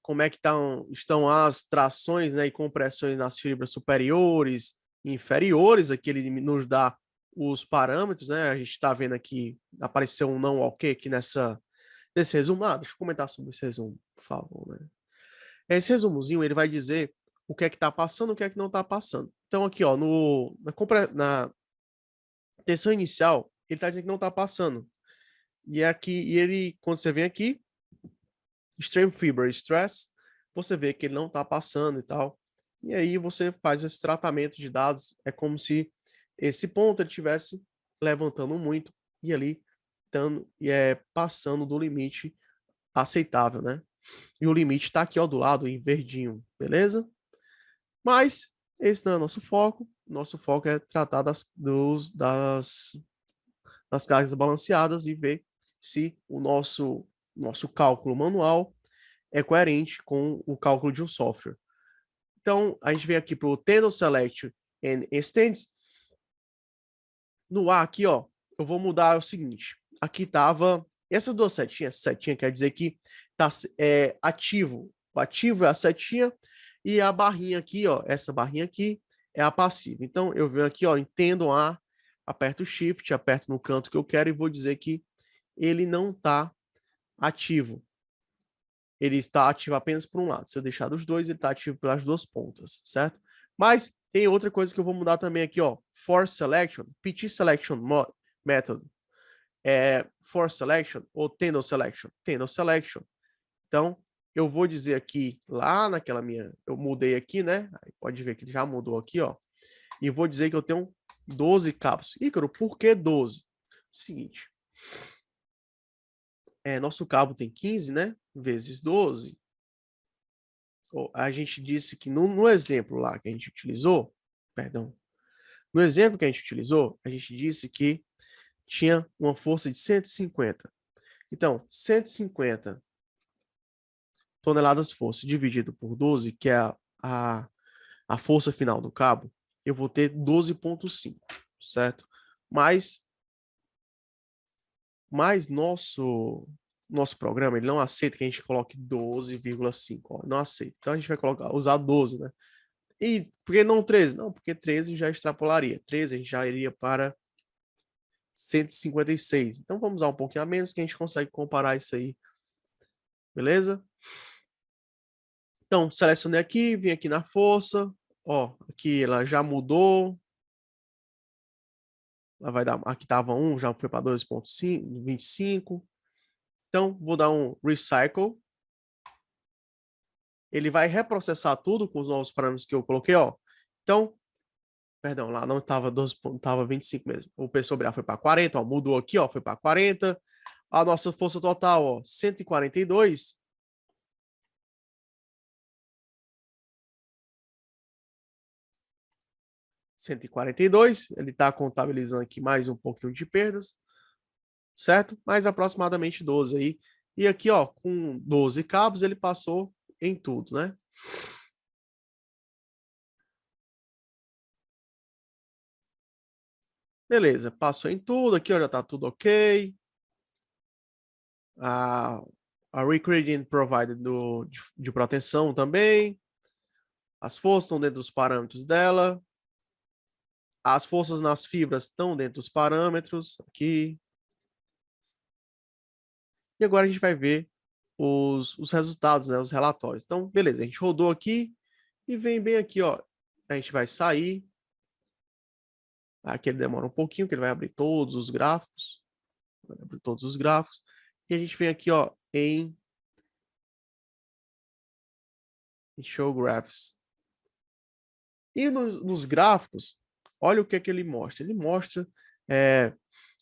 como é que estão as trações, né, e compressões nas fibras superiores e inferiores. Aqui ele nos dá os parâmetros, né? A gente está vendo aqui, apareceu um não ok aqui nesse resumo. Deixa eu comentar sobre esse resumo, por favor, né? Esse resumozinho, ele vai dizer o que é que está passando, o que é que não está passando. Então aqui, ó, na tensão inicial, ele está dizendo que não está passando. Quando você vem aqui, Extreme Fiber Stress, você vê que ele não está passando e tal. E aí você faz esse tratamento de dados. É como se esse ponto ele estivesse levantando muito e ali passando do limite aceitável, né? E o limite está aqui, ó, do lado, em verdinho, beleza? Mas esse não é o nosso foco. Nosso foco é tratar das cargas balanceadas e ver se o nosso cálculo manual é coerente com o cálculo de um software. Então, a gente vem aqui para o Tendon Select and Extends. No A aqui, ó, eu vou mudar o seguinte. Aqui tava essas duas setinhas. Setinha quer dizer que tá ativo. O ativo é a setinha e a barrinha aqui, ó, essa barrinha aqui é a passiva. Então, eu venho aqui, ó, em Tendon A, aperto o Shift, aperto no canto que eu quero e vou dizer que ele não está ativo. Ele está ativo apenas por um lado. Se eu deixar dos dois, ele está ativo pelas duas pontas, certo? Mas tem outra coisa que eu vou mudar também aqui, ó. Force Selection, PT Selection Method. Force Selection ou Tendon Selection? Tendon Selection. Então, eu vou dizer aqui, lá naquela minha... Eu mudei aqui, né? Aí pode ver que ele já mudou aqui, ó. E vou dizer que eu tenho 12 cabos. Ícaro, por que 12? Seguinte. Nosso cabo tem 15, né? Vezes 12. A gente disse que no exemplo lá que a gente utilizou, perdão, no exemplo que a gente utilizou, a gente disse que tinha uma força de 150. Então, 150 toneladas força dividido por 12, que é a força final do cabo, eu vou ter 12,5, certo? Mas nosso programa, ele não aceita que a gente coloque 12,5, não aceita. Então a gente vai usar 12, né? E por que não 13? Não, porque 13 já extrapolaria. 13 a gente já iria para 156. Então vamos usar um pouquinho a menos que a gente consegue comparar isso aí. Beleza? Então, selecionei aqui, vim aqui na força. Ó, aqui ela já mudou. Ela vai dar, aqui estava 1, já foi para 2,25. Então, vou dar um recycle. Ele vai reprocessar tudo com os novos parâmetros que eu coloquei, ó. Então, perdão, lá não estava 12, estava 25 mesmo. O P sobre A foi para 40, ó, mudou aqui, ó, foi para 40. A nossa força total, ó, 142. Ele está contabilizando aqui mais um pouquinho de perdas, certo? Mais aproximadamente 12 aí. E aqui, ó, com 12 cabos, ele passou em tudo, né? Beleza, passou em tudo. Aqui, ó, já tá tudo ok. A Recreating Provider de proteção também. As forças estão dentro dos parâmetros dela. As forças nas fibras estão dentro dos parâmetros aqui. E agora a gente vai ver os resultados, né, os relatórios. Então, beleza, a gente rodou aqui e vem bem aqui, ó. A gente vai sair. Aqui ele demora um pouquinho, que ele vai abrir todos os gráficos. Vai abrir todos os gráficos. E a gente vem aqui, ó, em Show Graphs. E nos gráficos, olha o que é que ele mostra. Ele mostra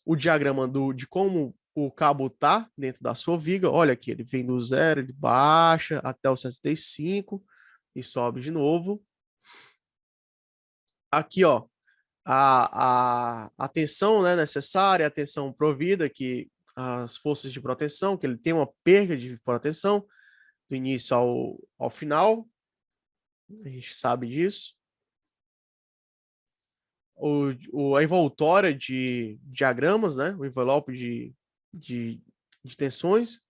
o diagrama de como o cabo está dentro da sua viga. Olha aqui, ele vem do 0, ele baixa até o 65 e sobe de novo. Aqui, ó, a tensão, né, necessária, a tensão provida, que as forças de proteção, que ele tem uma perda de proteção do início ao final. A gente sabe disso. A envoltória de diagramas, né? O envelope de tensões.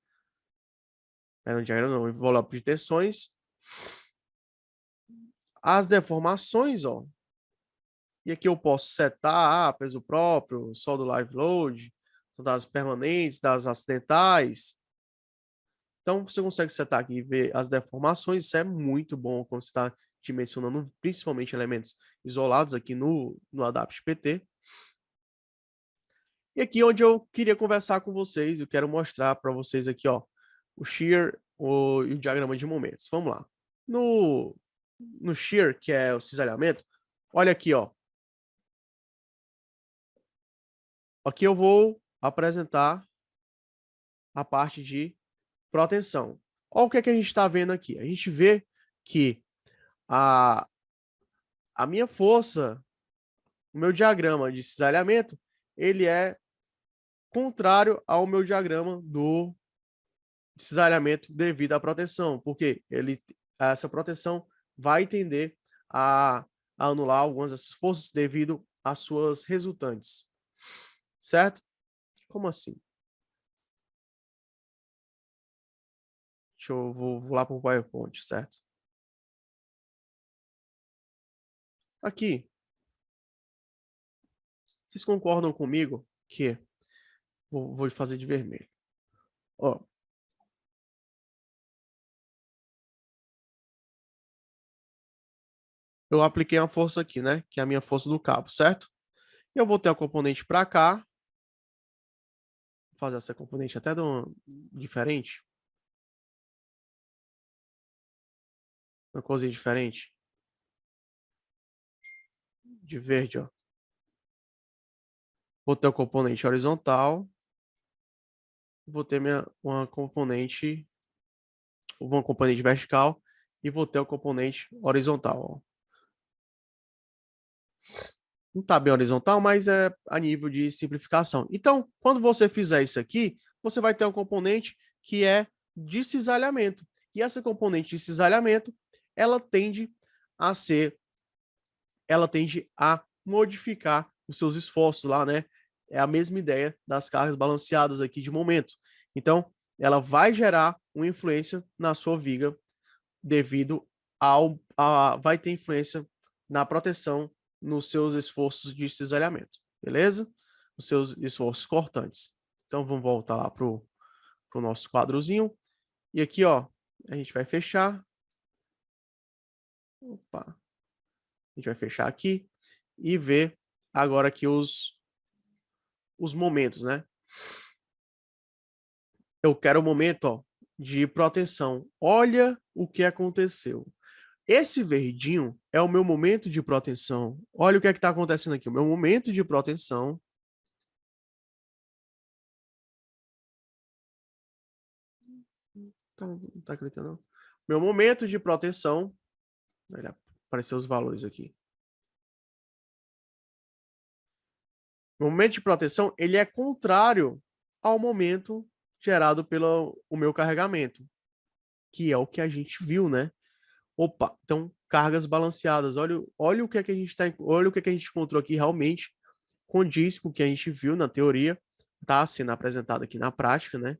Não, diagrama não, envelope de tensões. As deformações, ó. E aqui eu posso setar peso próprio, só do live load, das permanentes, das acidentais. Então, você consegue setar aqui e ver as deformações. Isso é muito bom quando você está dimensionando, principalmente elementos isolados aqui no Adapt PT. E aqui onde eu queria conversar com vocês, eu quero mostrar para vocês aqui, ó, o shear e o diagrama de momentos. Vamos lá. No shear, que é o cisalhamento, olha aqui, ó. Aqui eu vou apresentar a parte de proteção. Olha o que é que a gente está vendo aqui. A gente vê que a minha força, o meu diagrama de cisalhamento, ele é contrário ao meu diagrama de cisalhamento devido à proteção, porque essa proteção vai tender a anular algumas dessas forças devido às suas resultantes, certo? Como assim? Vou lá para o PowerPoint, certo? Aqui, vocês concordam comigo que vou fazer de vermelho? Ó, eu apliquei uma força aqui, né? Que é a minha força do cabo, certo? Eu vou ter a componente para cá. Vou fazer essa componente até diferente. Uma coisinha diferente. De verde, ó. Vou ter o componente horizontal. Vou ter uma componente vertical e vou ter o componente horizontal. Ó. Não está bem horizontal, mas é a nível de simplificação. Então, quando você fizer isso aqui, você vai ter um componente que é de cisalhamento. E essa componente de cisalhamento, ela tende a modificar os seus esforços lá, né? É a mesma ideia das cargas balanceadas aqui de momento. Então, ela vai gerar uma influência na sua viga devido vai ter influência na proteção nos seus esforços de cisalhamento, beleza? Os seus esforços cortantes. Então, vamos voltar lá para o nosso quadrozinho. E aqui, ó, a gente vai fechar. Opa. A gente vai fechar aqui e ver agora aqui os momentos, né? Eu quero o momento, ó, de proteção. Olha o que aconteceu. Esse verdinho é o meu momento de proteção. Olha o que é que está acontecendo aqui. O meu momento de proteção. Não está clicando, não. Meu momento de proteção. Olha, apareceu os valores aqui. O momento de proteção, ele é contrário ao momento gerado pelo o meu carregamento, que é o que a gente viu, né? Opa, então cargas balanceadas. Olha o que é que a gente olha o que é que a gente encontrou aqui realmente condiz com o que a gente viu na teoria, está sendo apresentado aqui na prática, né?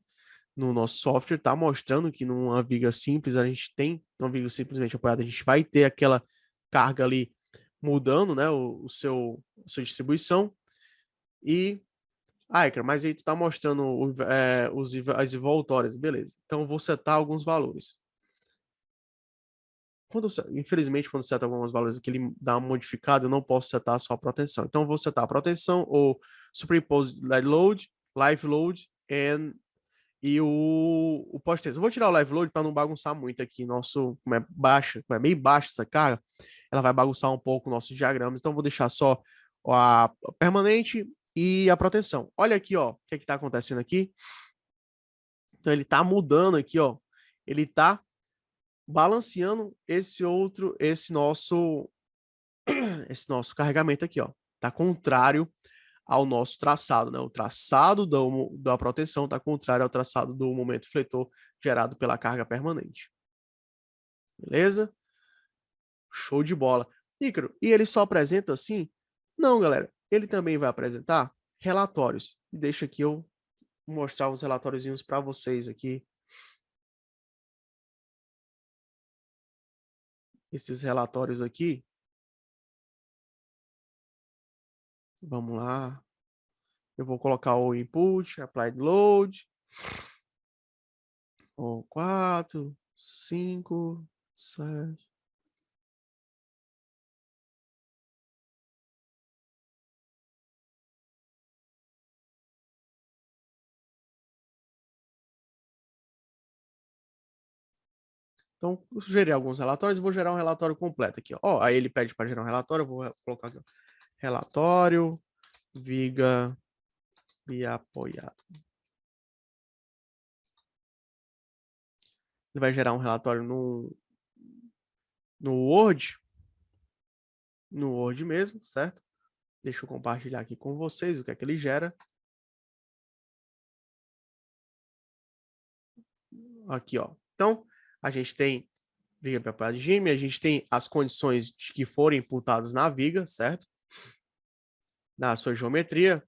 No nosso software, está mostrando que numa viga simples a gente tem, uma viga simplesmente apoiada, a gente vai ter aquela carga ali mudando, né? A sua distribuição. E, cara, mas aí tu está mostrando as envoltórias, beleza. Então eu vou setar alguns valores. Infelizmente, quando seta alguns valores que ele dá uma modificada, eu não posso setar só a proteção. Então, eu vou setar a proteção, ou superimposed load, live load e o post-tenso. Eu vou tirar o live load para não bagunçar muito aqui. Como é meio baixa essa carga, ela vai bagunçar um pouco nossos diagramas. Então, eu vou deixar só a permanente e a proteção. Olha aqui, ó, o que está acontecendo aqui. Então, ele está mudando aqui, ó. Ele está balanceando esse nosso carregamento aqui, ó. Tá contrário ao nosso traçado, né? O traçado da proteção tá contrário ao traçado do momento fletor gerado pela carga permanente. Beleza? Show de bola. Ícaro, e ele só apresenta assim? Não, galera. Ele também vai apresentar relatórios. Deixa aqui eu mostrar uns relatóriozinhos para vocês aqui. Esses relatórios aqui. Vamos lá. Eu vou colocar o input, applied load. 4, 5, 7. Então, eu sugeri alguns relatórios e vou gerar um relatório completo aqui. Ó, aí ele pede para gerar um relatório, eu vou colocar aqui. Ó. Relatório, viga e apoiado. Ele vai gerar um relatório no Word. No Word mesmo, certo? Deixa eu compartilhar aqui com vocês o que é que ele gera. Aqui, ó. Então, a gente tem viga para paradigma, a gente tem as condições de que forem imputadas na viga, certo? Na sua geometria.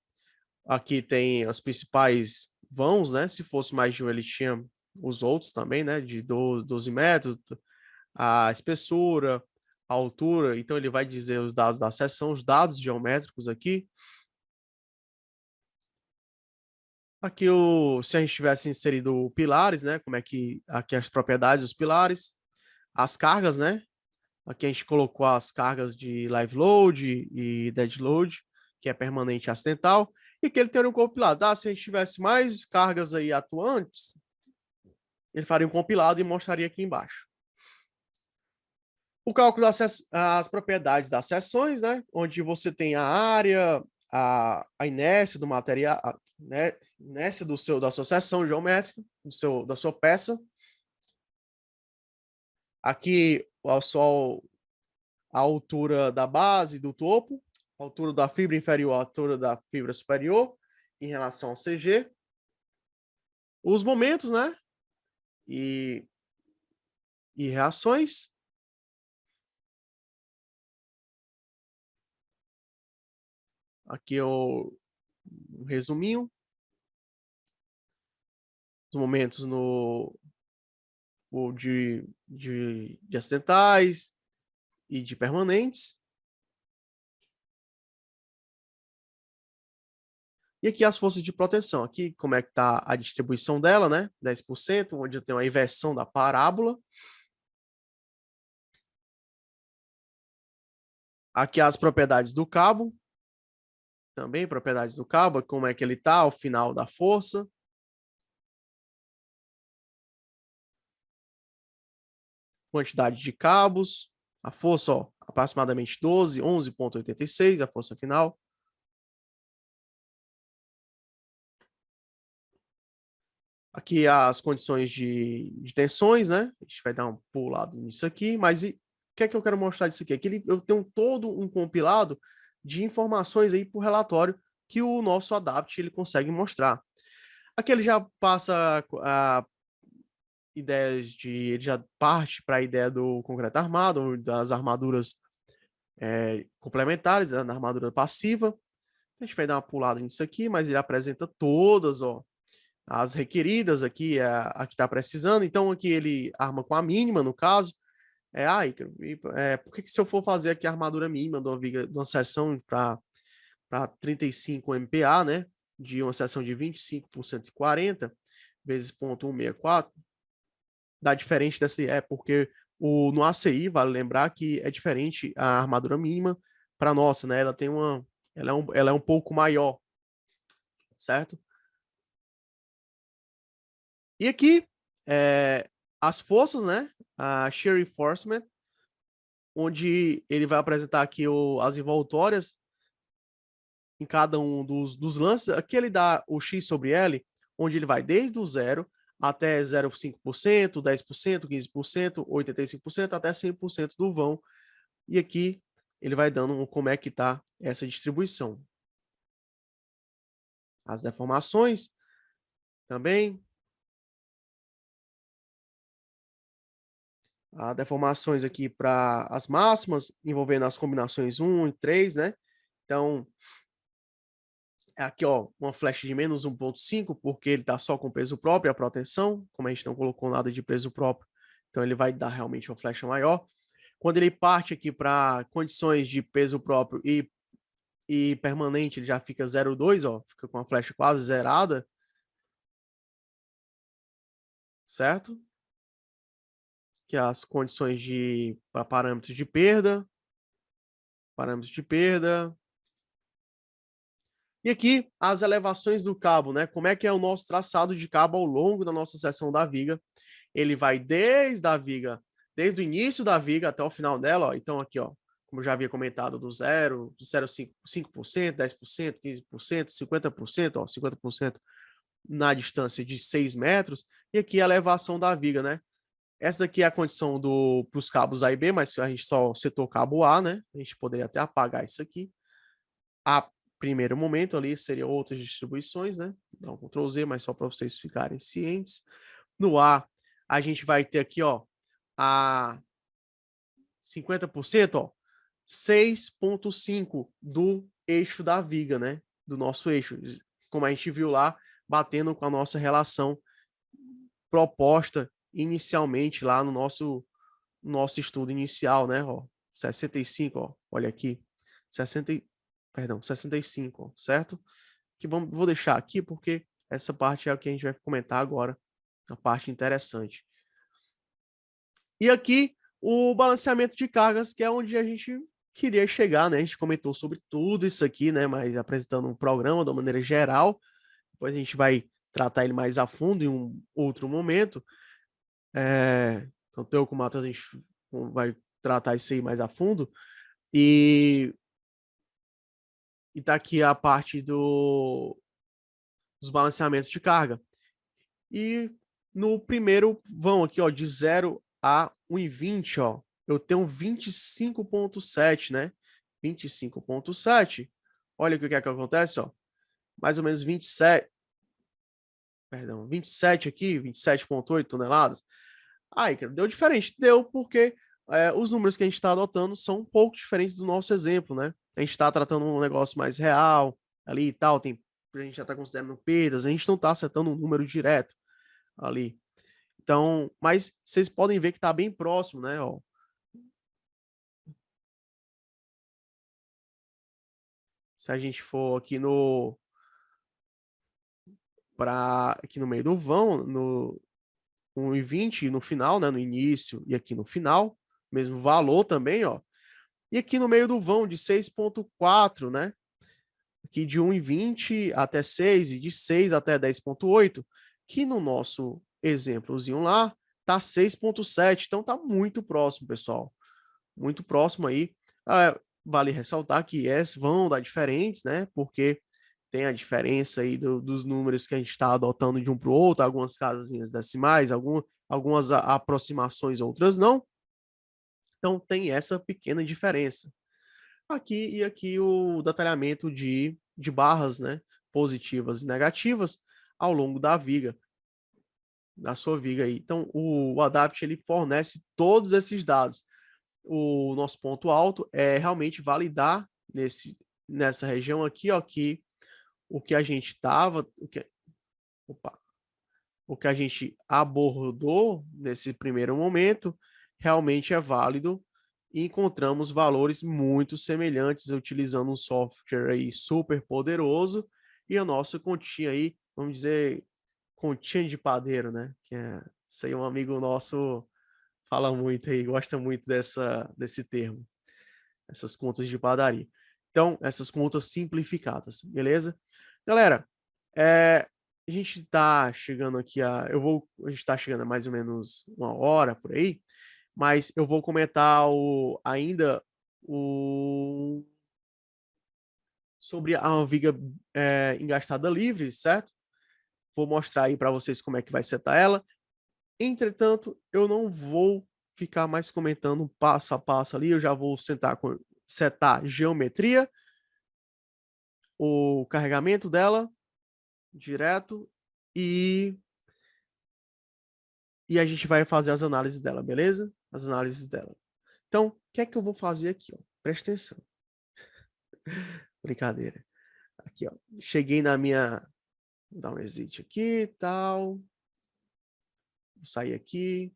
Aqui tem os principais vãos, né? Se fosse mais de um, ele tinha os outros também, né? De 12 metros, a espessura, a altura. Então, ele vai dizer os dados da seção, os dados geométricos aqui. Aqui, se a gente tivesse inserido pilares, né? Como é que aqui as propriedades dos pilares, as cargas, né? Aqui a gente colocou as cargas de live load e dead load, que é permanente e acidental, e que ele teria um compilado. Se a gente tivesse mais cargas aí atuantes, ele faria um compilado e mostraria aqui embaixo. O cálculo das propriedades das seções, né? Onde você tem a área, a inércia do material, né? Inércia da sua seção geométrica, da sua peça. Aqui, a altura da base do topo, a altura da fibra inferior, a altura da fibra superior, em relação ao CG. Os momentos, né? E reações. Aqui é um resuminho. Os momentos de acidentais e de permanentes. E aqui as forças de proteção. Aqui como é que está a distribuição dela, né? 10%, onde eu tenho a inversão da parábola. Aqui as propriedades do cabo. Também propriedades do cabo, como é que ele está ao final da força. Quantidade de cabos. A força, ó, aproximadamente 12, 11,86, a força final. Aqui as condições de tensões, né? A gente vai dar um pulado nisso aqui, mas o que é que eu quero mostrar disso aqui? Eu tenho todo um compilado de informações aí para o relatório que o nosso Adapt ele consegue mostrar. Aqui ele já passa a ele já parte para a ideia do concreto armado, das armaduras complementares, né, da armadura passiva. A gente vai dar uma pulada nisso aqui, mas ele apresenta todas, ó, as requeridas aqui, a que está precisando. Então, aqui ele arma com a mínima, no caso. Por que se eu for fazer aqui a armadura mínima de uma seção para 35 MPa, né? De uma seção de 25 por 140 vezes 0,164, dá diferente dessa. Porque no ACI, vale lembrar que é diferente a armadura mínima para a nossa, né? Ela é um pouco maior, certo? E aqui, as forças, né? A shear reinforcement, onde ele vai apresentar aqui as envoltórias em cada um dos lances. Aqui ele dá o X sobre L, onde ele vai desde o 0 até 0,5%, 10%, 15%, 85%, até 100% do vão. E aqui ele vai dando como é que está essa distribuição. As deformações também. Deformações aqui para as máximas, envolvendo as combinações 1 e 3, né? Então, aqui, ó, uma flecha de menos 1,5, porque ele está só com peso próprio, a proteção, como a gente não colocou nada de peso próprio, então ele vai dar realmente uma flecha maior. Quando ele parte aqui para condições de peso próprio e permanente, ele já fica 0,2, ó, fica com a flecha quase zerada, certo? Que é as condições para parâmetros de perda, E aqui, as elevações do cabo, né? Como é que é o nosso traçado de cabo ao longo da nossa seção da viga. Ele vai desde o início da viga até o final dela, ó. Então aqui, ó, como eu já havia comentado, do 5%, 10%, 15%, 50%, ó, 50% na distância de 6 metros. E aqui a elevação da viga, né? Essa aqui é a condição para os cabos A e B, mas a gente só setou cabo A, né? A gente poderia até apagar isso aqui. A primeiro momento ali seriam outras distribuições, né? Dá um Ctrl Z, mas só para vocês ficarem cientes. No A, a gente vai ter aqui, ó, a 50%, ó, 6,5 do eixo da viga, né? Do nosso eixo, como a gente viu lá, batendo com a nossa relação proposta inicialmente lá no nosso estudo inicial, né? Ó, 65, ó, olha aqui, 65, ó, certo? Que vou deixar aqui porque essa parte é o que a gente vai comentar agora, a parte interessante. E aqui o balanceamento de cargas, que é onde a gente queria chegar, né? A gente comentou sobre tudo isso aqui, né? Mas apresentando um programa de uma maneira geral. Depois a gente vai tratar ele mais a fundo em um outro momento. Então, eu com o Matheus, a gente vai tratar isso aí mais a fundo. E tá aqui a parte dos balanceamentos de carga. E no primeiro vão aqui, ó, de 0 a 1,20, ó, eu tenho 25,7, né? 25,7. Olha o que é que acontece, ó. Mais ou menos 27 aqui, 27,8 toneladas. Aí, deu diferente. Deu porque os números que a gente está adotando são um pouco diferentes do nosso exemplo, né? A gente está tratando um negócio mais real ali e tal, a gente já está considerando perdas, a gente não está acertando um número direto ali. Então, mas vocês podem ver que está bem próximo, né? Ó. Se a gente for aqui aqui no meio do vão, no 1,20 no final, né? No início e aqui no final, mesmo valor também, ó. E aqui no meio do vão de 6,4, né? Aqui de 1,20 até 6 e de 6 até 10,8, que no nosso exemplozinho lá tá 6,7, então tá muito próximo, pessoal. Muito próximo aí. Vale ressaltar que esses vão dar diferentes, né? Porque tem a diferença aí dos números que a gente está adotando de um para o outro, algumas casinhas decimais, algumas aproximações, outras não. Então tem essa pequena diferença. Aqui e aqui o detalhamento de barras, né? Positivas e negativas ao longo da viga, da sua viga aí. Então o Adapt ele fornece todos esses dados. O nosso ponto alto é realmente validar nessa região aqui, ó, que o que a gente estava, o que a gente abordou nesse primeiro momento realmente é válido e encontramos valores muito semelhantes utilizando um software aí super poderoso e a nossa continha aí, vamos dizer, continha de padeiro, né? Que isso aí um amigo nosso fala muito aí, gosta muito desse termo, essas contas de padaria. Então, essas contas simplificadas, beleza? Galera, a gente está chegando aqui a gente está chegando a mais ou menos 1 hora por aí, mas eu vou comentar ainda sobre a viga engastada livre, certo? Vou mostrar aí para vocês como é que vai setar ela. Entretanto, eu não vou ficar mais comentando passo a passo ali, eu já vou setar geometria, o carregamento dela direto e a gente vai fazer as análises dela, beleza? As análises dela. Então, o que é que eu vou fazer aqui? Ó? Presta atenção. Brincadeira. Aqui, ó. Cheguei na minha... Vou dar um exit aqui e tal. Vou sair aqui.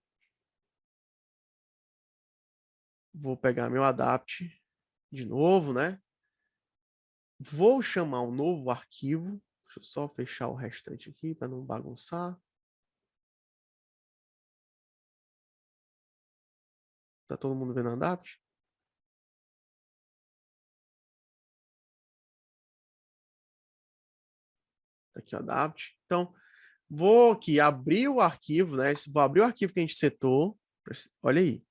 Vou pegar meu adapt de novo, né? Vou chamar um novo arquivo. Deixa eu só fechar o restante aqui para não bagunçar. Tá todo mundo vendo o adapt? Tá aqui o adapt. Então, vou aqui abrir o arquivo, né? Vou abrir o arquivo que a gente setou. Olha aí.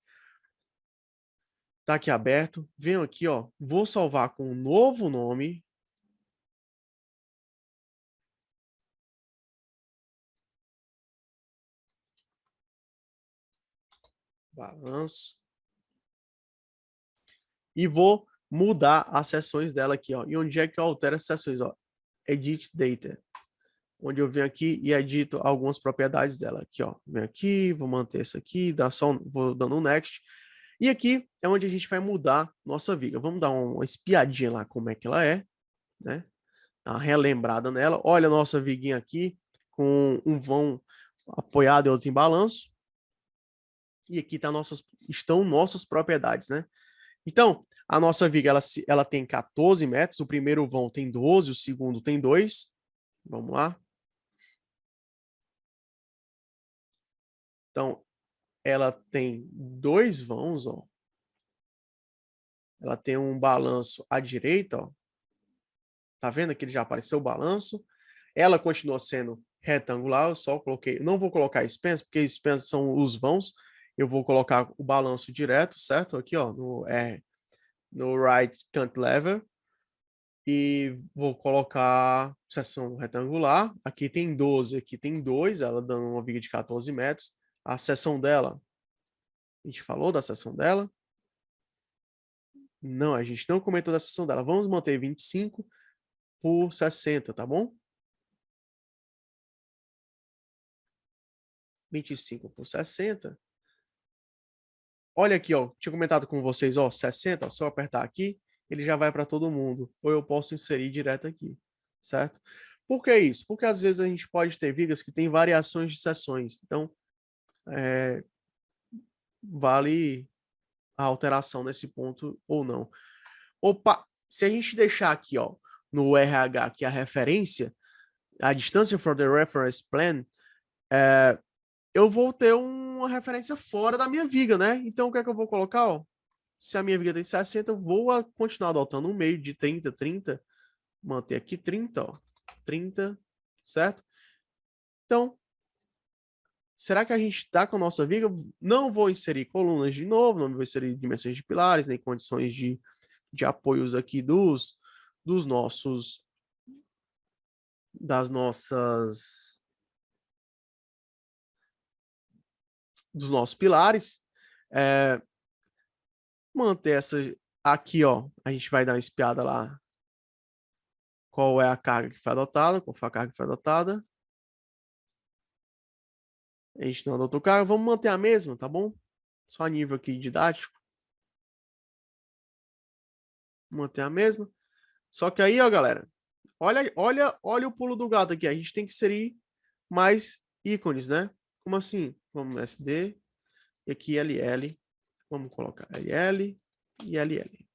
Tá aqui aberto. Venho aqui, ó. Vou salvar com um novo nome. Balanço. E vou mudar as seções dela aqui, ó. E onde é que eu altero as seções, ó? Edit Data. onde eu venho aqui e edito algumas propriedades dela. Aqui, ó, venho aqui, vou manter essa aqui, vou dando um next. E aqui é onde a gente vai mudar nossa viga. Vamos dar uma espiadinha lá como é que ela é, né? Dar uma relembrada nela. Olha a nossa viguinha aqui, com um vão apoiado e outro em balanço. E aqui estão nossas propriedades, né? Então, a nossa viga ela tem 14 metros, o primeiro vão tem 12, o segundo tem 2. Vamos lá. Então, ela tem 2 vãos, ó. Ela tem um balanço à direita, ó. Tá vendo que ele já apareceu o balanço? Ela continua sendo retangular, eu só coloquei, não vou colocar spans, porque spans são os vãos. Eu vou colocar o balanço direto, certo? Aqui, ó, no right cant lever. E vou colocar seção retangular. Aqui tem 12, aqui tem 2, ela dando uma viga de 14 metros. A seção dela, a gente falou da seção dela? Não, a gente não comentou da seção dela. Vamos manter 25 por 60, tá bom? 25 por 60. Olha aqui, ó, tinha comentado com vocês, ó, 60, ó, se eu apertar aqui, ele já vai para todo mundo. Ou eu posso inserir direto aqui, certo? Por que isso? Porque às vezes a gente pode ter vigas que tem variações de seções. Então, vale a alteração nesse ponto ou não. Opa, se a gente deixar aqui, ó, no RH, que é a referência, a distância for the reference plan, eu vou ter uma referência fora da minha viga, né? Então, o que é que eu vou colocar, ó? Se a minha viga tem 60, eu vou continuar adotando um meio de 30, 30, manter aqui 30, ó, 30, certo? Então, será que a gente está com a nossa viga? Não vou inserir colunas de novo, não vou inserir dimensões de pilares, nem condições de apoios aqui dos nossos, das nossas, dos nossos pilares. Manter essa aqui, ó, a gente vai dar uma espiada lá. Qual é a carga que foi adotada? Qual foi a carga que foi adotada? A gente não adotou carga, vamos manter a mesma, tá bom? Só a nível aqui didático. Manter a mesma. Só que aí, ó, galera, olha o pulo do gato aqui. A gente tem que inserir mais ícones, né? Como assim? Vamos SD, e aqui LL. Vamos colocar LL e LL.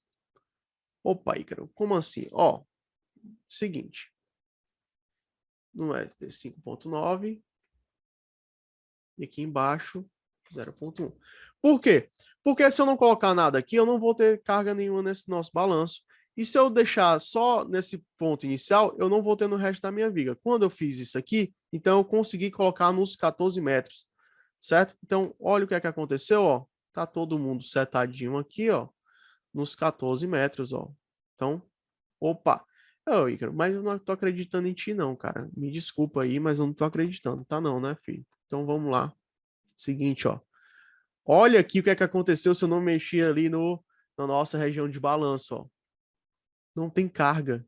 Opa, Ícaro, como assim? Ó, seguinte. No SD 5.9 e aqui embaixo 0.1. Por quê? Porque se eu não colocar nada aqui, eu não vou ter carga nenhuma nesse nosso balanço. E se eu deixar só nesse ponto inicial, eu não vou ter no resto da minha viga. Quando eu fiz isso aqui, então eu consegui colocar nos 14 metros, certo? Então, olha o que é que aconteceu, ó. Tá todo mundo setadinho aqui, ó, nos 14 metros, ó. Então, opa. Ô, Ícaro, mas eu não tô acreditando em ti não, cara. Me desculpa aí, mas eu não tô acreditando. Tá não, né, filho? Então, vamos lá. Seguinte, ó. Olha aqui o que é que aconteceu se eu não mexer ali na nossa região de balanço, ó. Não tem carga.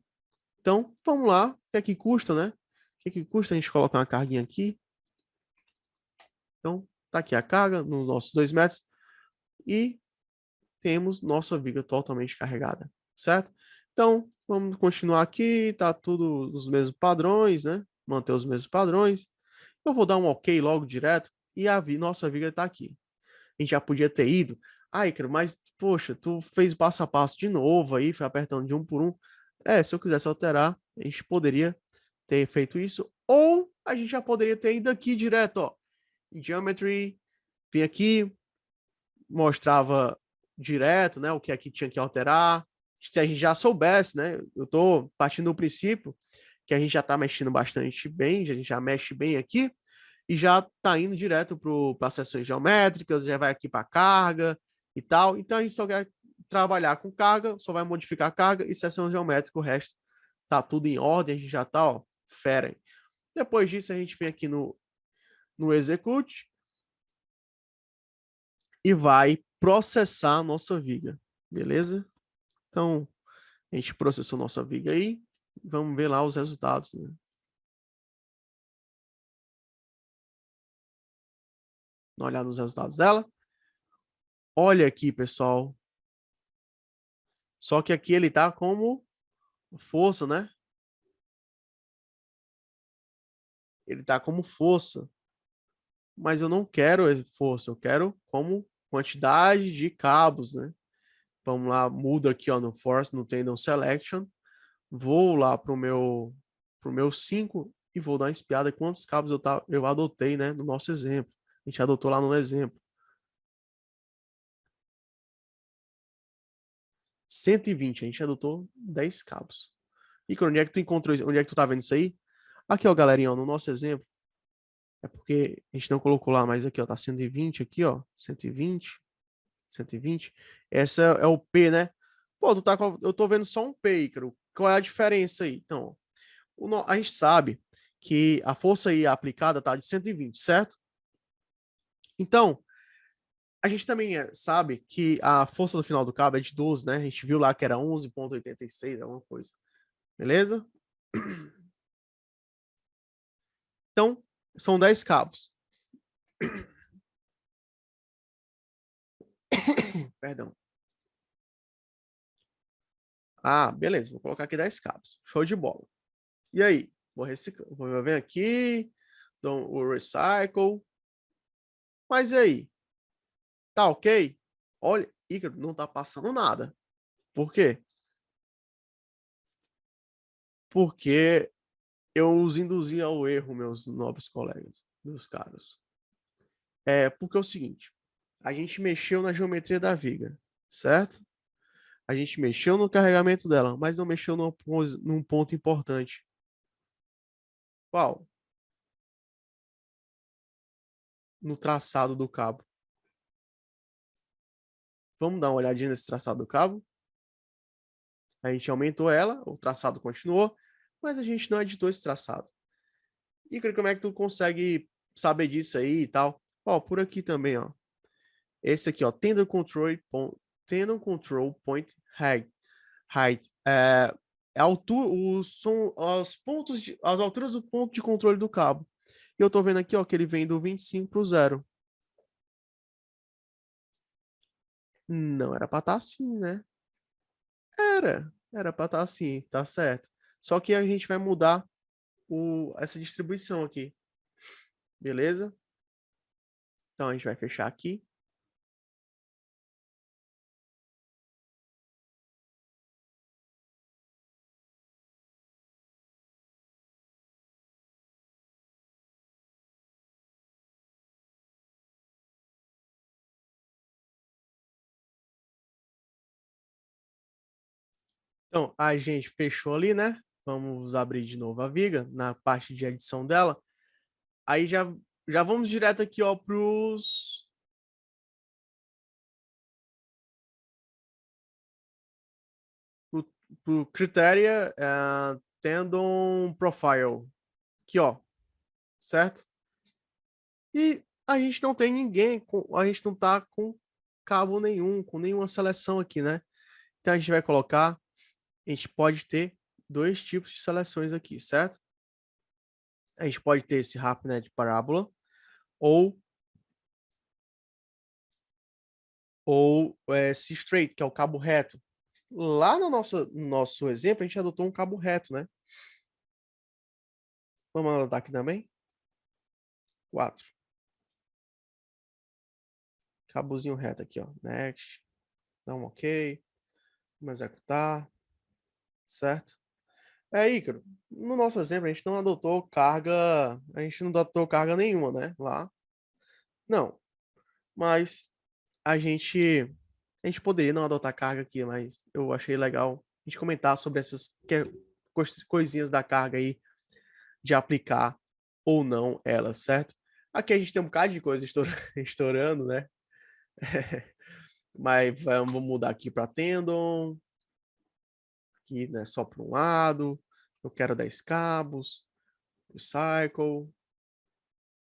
Então, vamos lá. O que é que custa, né? O que é que custa a gente colocar uma carguinha aqui? Então, tá aqui a carga nos nossos 2 metros e temos nossa viga totalmente carregada, certo? Então, vamos continuar aqui, tá tudo os mesmos padrões, né? Manter os mesmos padrões. Eu vou dar um OK logo direto e nossa viga tá aqui. A gente já podia ter ido. Ai, cara, mas, poxa, tu fez passo a passo de novo aí, foi apertando de um por um. Se eu quisesse alterar, a gente poderia ter feito isso. Ou a gente já poderia ter ido aqui direto, ó. Em Geometry, vim aqui, mostrava direto, né, o que aqui tinha que alterar. Se a gente já soubesse, né, eu tô partindo do princípio que a gente já tá mexendo bastante bem, a gente já mexe bem aqui, e já tá indo direto para as seções geométricas, já vai aqui para carga e tal. Então a gente só quer trabalhar com carga, só vai modificar a carga e seção geométrica, o resto tá tudo em ordem, a gente já tá, ó, fera. Depois disso a gente vem aqui no execute e vai processar a nossa viga, beleza? Então, a gente processou nossa viga aí, vamos ver lá os resultados, né? Dar uma olhada nos resultados dela. Olha aqui, pessoal. Só que aqui ele tá como força, né? Ele tá como força. Mas eu não quero força, eu quero como quantidade de cabos, né? Vamos lá, mudo aqui ó, no Force, no Tendon Selection. Vou lá pro meu 5 e vou dar uma espiada quantos cabos eu adotei, né? No nosso exemplo. A gente adotou lá no exemplo. 120, a gente adotou 10 cabos. E onde é que tu encontrou, onde é que tu tá vendo isso aí? Aqui, ó, galerinha, ó, no nosso exemplo. É porque a gente não colocou lá, mas aqui, ó, tá 120 aqui, ó, 120, 120. Essa é o P, né? Pô, eu tô vendo só um P, Ícaro. Qual é a diferença aí? Então, a gente sabe que a força aí aplicada tá de 120, certo? Então, a gente também sabe que a força do final do cabo é de 12, né? A gente viu lá que era 11,86, alguma coisa. Beleza? Então, são 10 cabos. Perdão. Ah, beleza. Vou colocar aqui 10 cabos. Show de bola. E aí? Vou reciclar. Vou vir aqui. Dou o recycle. Mas e aí? Tá ok? Olha, Ícaro, não tá passando nada. Por quê? Porque eu os induzi ao erro, meus nobres colegas, meus caros. Porque é o seguinte, a gente mexeu na geometria da viga, certo? A gente mexeu no carregamento dela, mas não mexeu num ponto importante. Qual? No traçado do cabo. Vamos dar uma olhadinha nesse traçado do cabo? A gente aumentou ela, o traçado continuou, mas a gente não editou esse traçado. E como é que tu consegue saber disso aí e tal? Ó, por aqui também, ó. Esse aqui, ó, Tendon Control Point Height. É a altura, são as alturas do ponto de controle do cabo. E eu tô vendo aqui, ó, que ele vem do 25 pro 0. Não era pra estar assim, né? Era pra estar assim, tá certo. Só que a gente vai mudar essa distribuição aqui, beleza? Então a gente vai fechar aqui. Então, a gente fechou ali, né? Vamos abrir de novo a viga na parte de edição dela. Aí já vamos direto aqui, ó, pro Criteria Tendon Profile. Aqui, ó, certo? E a gente não tem ninguém, a gente não tá com cabo nenhum, com nenhuma seleção aqui, né? Então a gente vai colocar, a gente pode ter dois tipos de seleções aqui, certo? A gente pode ter esse RapNet parábola ou esse straight, que é o cabo reto. Lá no nosso exemplo, a gente adotou um cabo reto, né? Vamos adotar aqui também? 4. Cabozinho reto aqui, ó. Next. Dá um ok. Vamos executar. Certo? Ícaro, no nosso exemplo, a gente não adotou carga. A gente não adotou carga nenhuma, né? Lá. Não. Mas a gente. A gente poderia não adotar carga aqui, mas eu achei legal a gente comentar sobre essas coisinhas da carga aí, de aplicar ou não elas, certo? Aqui a gente tem um bocado de coisa estourando, né? Mas vamos mudar aqui para tendon. Aqui, né, só para um lado. Eu quero 10 cabos. Recycle.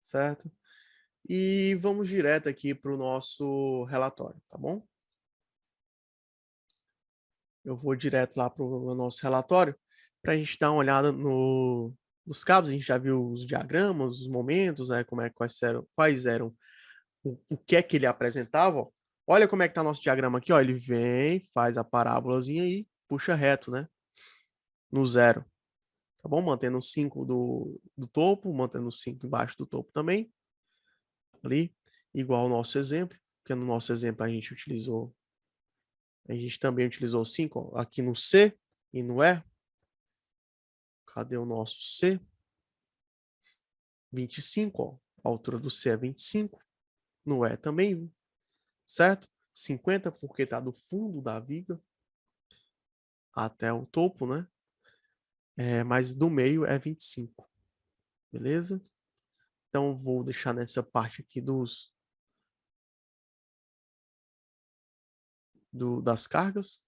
Certo? E vamos direto aqui para o nosso relatório, tá bom? Eu vou direto lá para o nosso relatório para a gente dar uma olhada nos cabos. A gente já viu os diagramas, os momentos, né, quais eram o que é que ele apresentava, ó. Olha como é que tá nosso diagrama aqui, ó. Ele vem, faz a parábolazinha e puxa reto, né? No zero. Tá bom? Mantendo 5 do topo, mantendo 5 embaixo do topo também. Ali, igual ao nosso exemplo, porque no nosso exemplo a gente também utilizou 5 aqui no C e no E. Cadê o nosso C? 25, ó. A altura do C é 25. No E também, certo? 50 porque tá do fundo da viga até o topo, né? Mas do meio é 25. Beleza? Então vou deixar nessa parte aqui das cargas.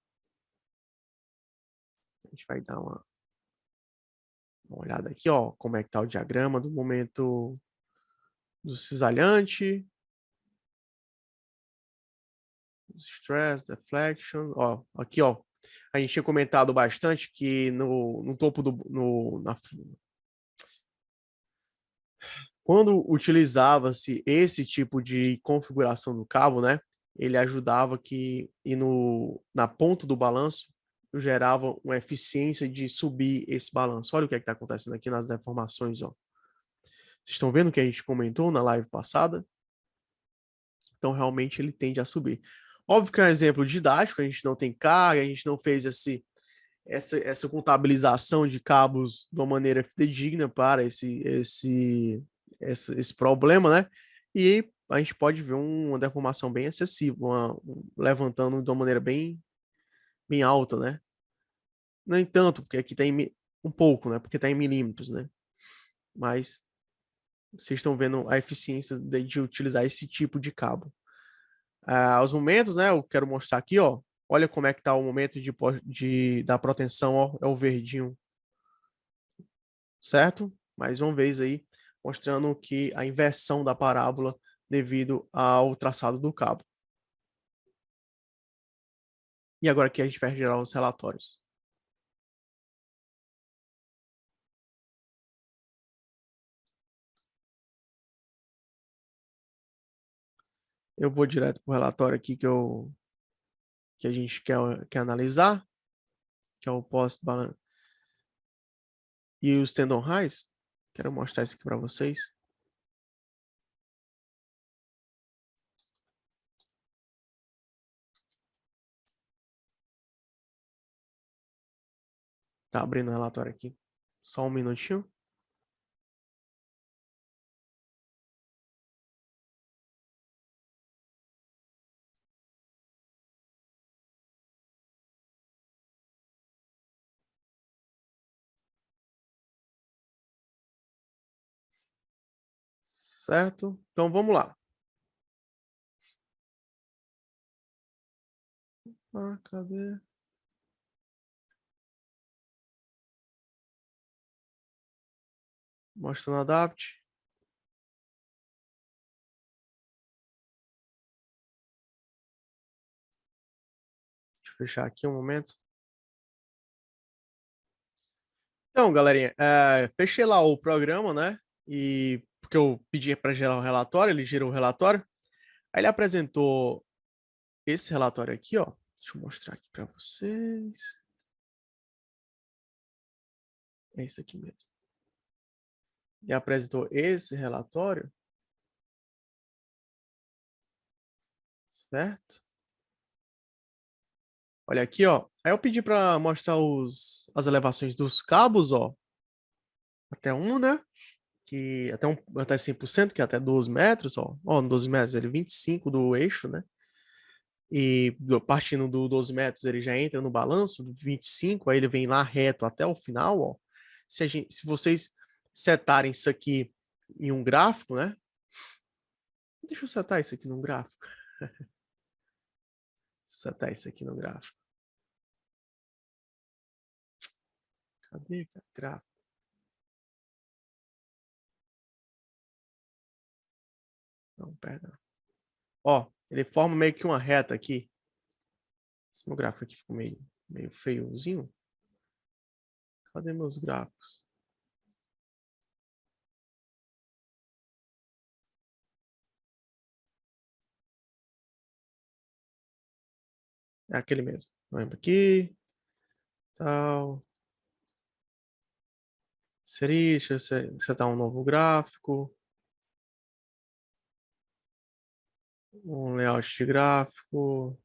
A gente vai dar uma olhada aqui, ó, como é que tá o diagrama do momento do cisalhante, stress, deflection, ó, aqui, ó, a gente tinha comentado bastante que no topo quando utilizava-se esse tipo de configuração do cabo, né, ele ajudava que e na ponta do balanço gerava uma eficiência de subir esse balanço. Olha o que é que está acontecendo aqui nas deformações, ó. Vocês estão vendo o que a gente comentou na live passada? Então, realmente, ele tende a subir. Óbvio que é um exemplo didático, a gente não tem carga, a gente não fez essa contabilização de cabos de uma maneira fidedigna para esse problema, né? E a gente pode ver uma deformação bem excessiva, levantando de uma maneira bem alta, né? No entanto, porque aqui tem um pouco, né? Porque está em milímetros, né? Mas vocês estão vendo a eficiência de utilizar esse tipo de cabo. Os momentos, né? Eu quero mostrar aqui, ó. Olha como é que tá o momento da proteção, ó. É o verdinho, certo? Mais uma vez aí, mostrando que a inversão da parábola devido ao traçado do cabo. E agora aqui a gente vai gerar os relatórios. Eu vou direto para o relatório aqui que a gente quer analisar, que é o post-balance e os tendon highs. Quero mostrar isso aqui para vocês. Tá abrindo o relatório aqui. Só um minutinho. Certo? Então vamos lá. Cadê? Mostrando adapt. Deixa eu fechar aqui um momento. Então, galerinha, fechei lá o programa, né? E porque eu pedi para gerar o relatório, ele gerou o relatório. Aí ele apresentou esse relatório aqui, ó. Deixa eu mostrar aqui para vocês. É isso aqui mesmo. Ele apresentou esse relatório, certo? Olha aqui, ó. Aí eu pedi para mostrar as elevações dos cabos, ó. Até 1, né? Até 100%, que é até 12 metros, ó. Ó, 12 metros, ele 25 do eixo, né? E partindo do 12 metros, ele já entra no balanço, do 25, aí ele vem lá reto até o final, ó. Se vocês setarem isso aqui em um gráfico, né? Deixa eu setar isso aqui num gráfico. Setar isso aqui no gráfico. Cadê, cara? Gráfico. Não, perdão. Ó, ele forma meio que uma reta aqui. Esse meu gráfico aqui ficou meio feiozinho. Cadê meus gráficos? É aquele mesmo. Lembra aqui, tal. Seria, deixa eu setar um novo gráfico. Um layout de gráfico.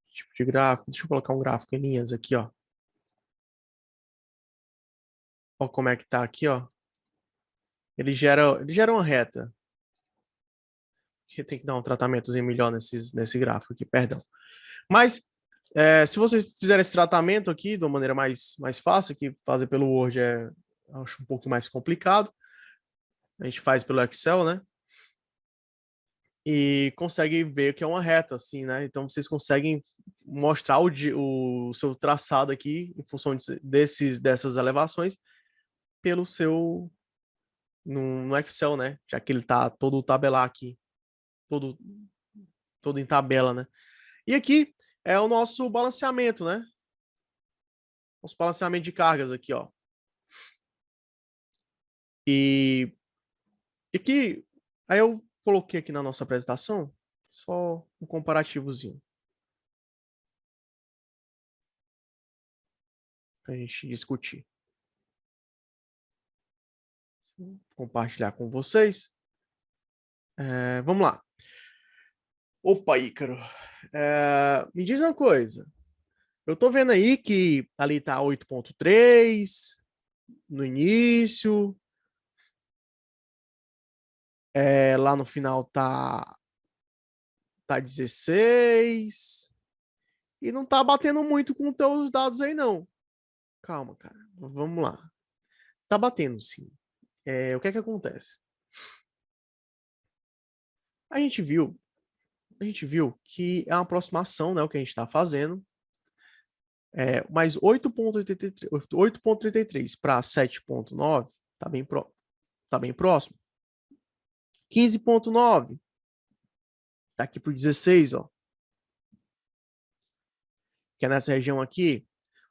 Tipo de gráfico. Deixa eu colocar um gráfico em linhas aqui, ó. Ó como é que tá aqui, ó. Ele gera uma reta. Tem que dar um tratamentozinho melhor nesse gráfico aqui, perdão. Mas, se você fizer esse tratamento aqui de uma maneira mais fácil, que fazer pelo Word acho um pouco mais complicado. A gente faz pelo Excel, né? E consegue ver que é uma reta, assim, né? Então, vocês conseguem mostrar o seu traçado aqui, em função dessas elevações, pelo seu... no Excel, né? Já que ele tá todo tabelar aqui. Todo em tabela, né? E aqui é o nosso balanceamento, né? Nosso balanceamento de cargas aqui, ó. E aqui, aí eu coloquei aqui na nossa apresentação só um comparativozinho para a gente discutir. Vou compartilhar com vocês. Vamos lá. Opa, Ícaro. Me diz uma coisa. Eu tô vendo aí que ali tá 8.3 no início. Lá no final tá 16. E não tá batendo muito com os teus dados aí, não. Calma, cara. Vamos lá. Tá batendo, sim. O que é que acontece? A gente viu que é uma aproximação, né, o que a gente está fazendo. Mas 8.33 para 7.9 tá bem próximo. 15.9 tá aqui para o 16, ó. Que é nessa região aqui.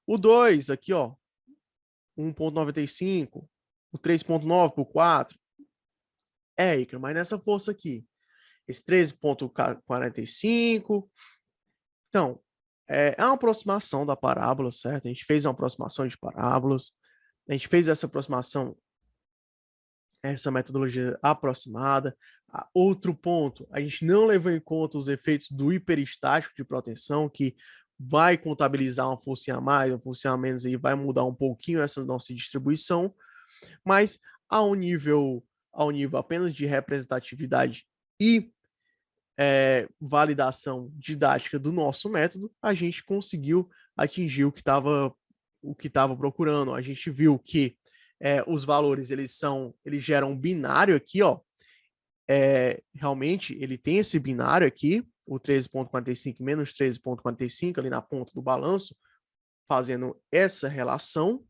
O 2 aqui, ó, 1.95, o 3.9 por 4. Icaro, mas nessa força aqui, esse 13.45. Então, uma aproximação da parábola, certo? A gente fez uma aproximação de parábolas, a gente fez essa aproximação, essa metodologia aproximada. Outro ponto, a gente não levou em conta os efeitos do hiperestático de proteção, que vai contabilizar uma forcinha a mais, uma forcinha a menos, e vai mudar um pouquinho essa nossa distribuição, mas ao nível apenas de representatividade e validação didática do nosso método, a gente conseguiu atingir o que estava procurando. A gente viu que os valores eles geram um binário aqui, ó. Realmente ele tem esse binário aqui, o 13.45 menos 13.45 ali na ponta do balanço, fazendo essa relação,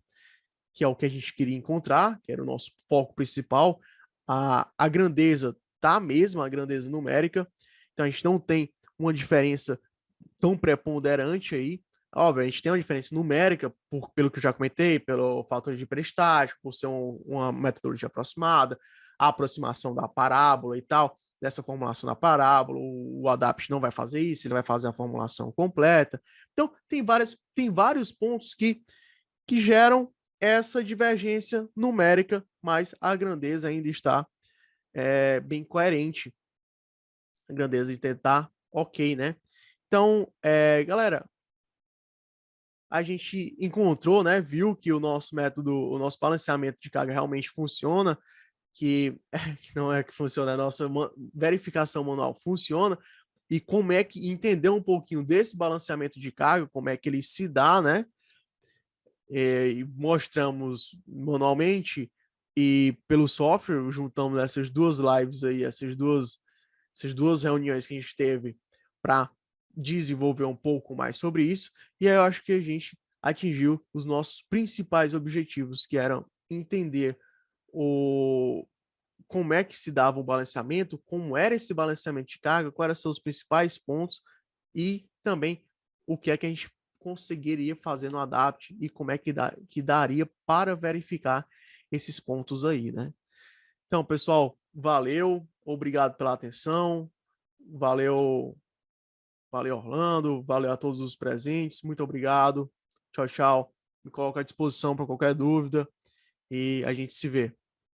que é o que a gente queria encontrar, que era o nosso foco principal. A grandeza tá a mesma, a grandeza numérica, então a gente não tem uma diferença tão preponderante aí. Óbvio, a gente tem uma diferença numérica, pelo que eu já comentei, pelo fator de hiperestático, por ser uma metodologia aproximada, a aproximação da parábola e tal, dessa formulação da parábola, o ADAPT não vai fazer isso, ele vai fazer a formulação completa. Então, tem vários pontos que geram essa divergência numérica, mas a grandeza ainda está bem coerente. A grandeza de tentar, ok, né? Então, galera, a gente encontrou, né, viu que o nosso método, o nosso balanceamento de carga realmente funciona, que não é que funciona, a nossa verificação manual funciona, e como é que entender um pouquinho desse balanceamento de carga, como é que ele se dá, né? E mostramos manualmente e pelo software, juntamos essas duas lives aí, essas duas reuniões que a gente teve para desenvolver um pouco mais sobre isso, e aí eu acho que a gente atingiu os nossos principais objetivos, que eram entender como é que se dava o balanceamento, como era esse balanceamento de carga, quais eram os seus principais pontos e também o que é que a gente conseguiria fazer no Adapt e como é que daria para verificar esses pontos aí, né? Então, pessoal, valeu, obrigado pela atenção, valeu, valeu, Orlando, valeu a todos os presentes, muito obrigado. Tchau, tchau. Me coloco à disposição para qualquer dúvida e a gente se vê.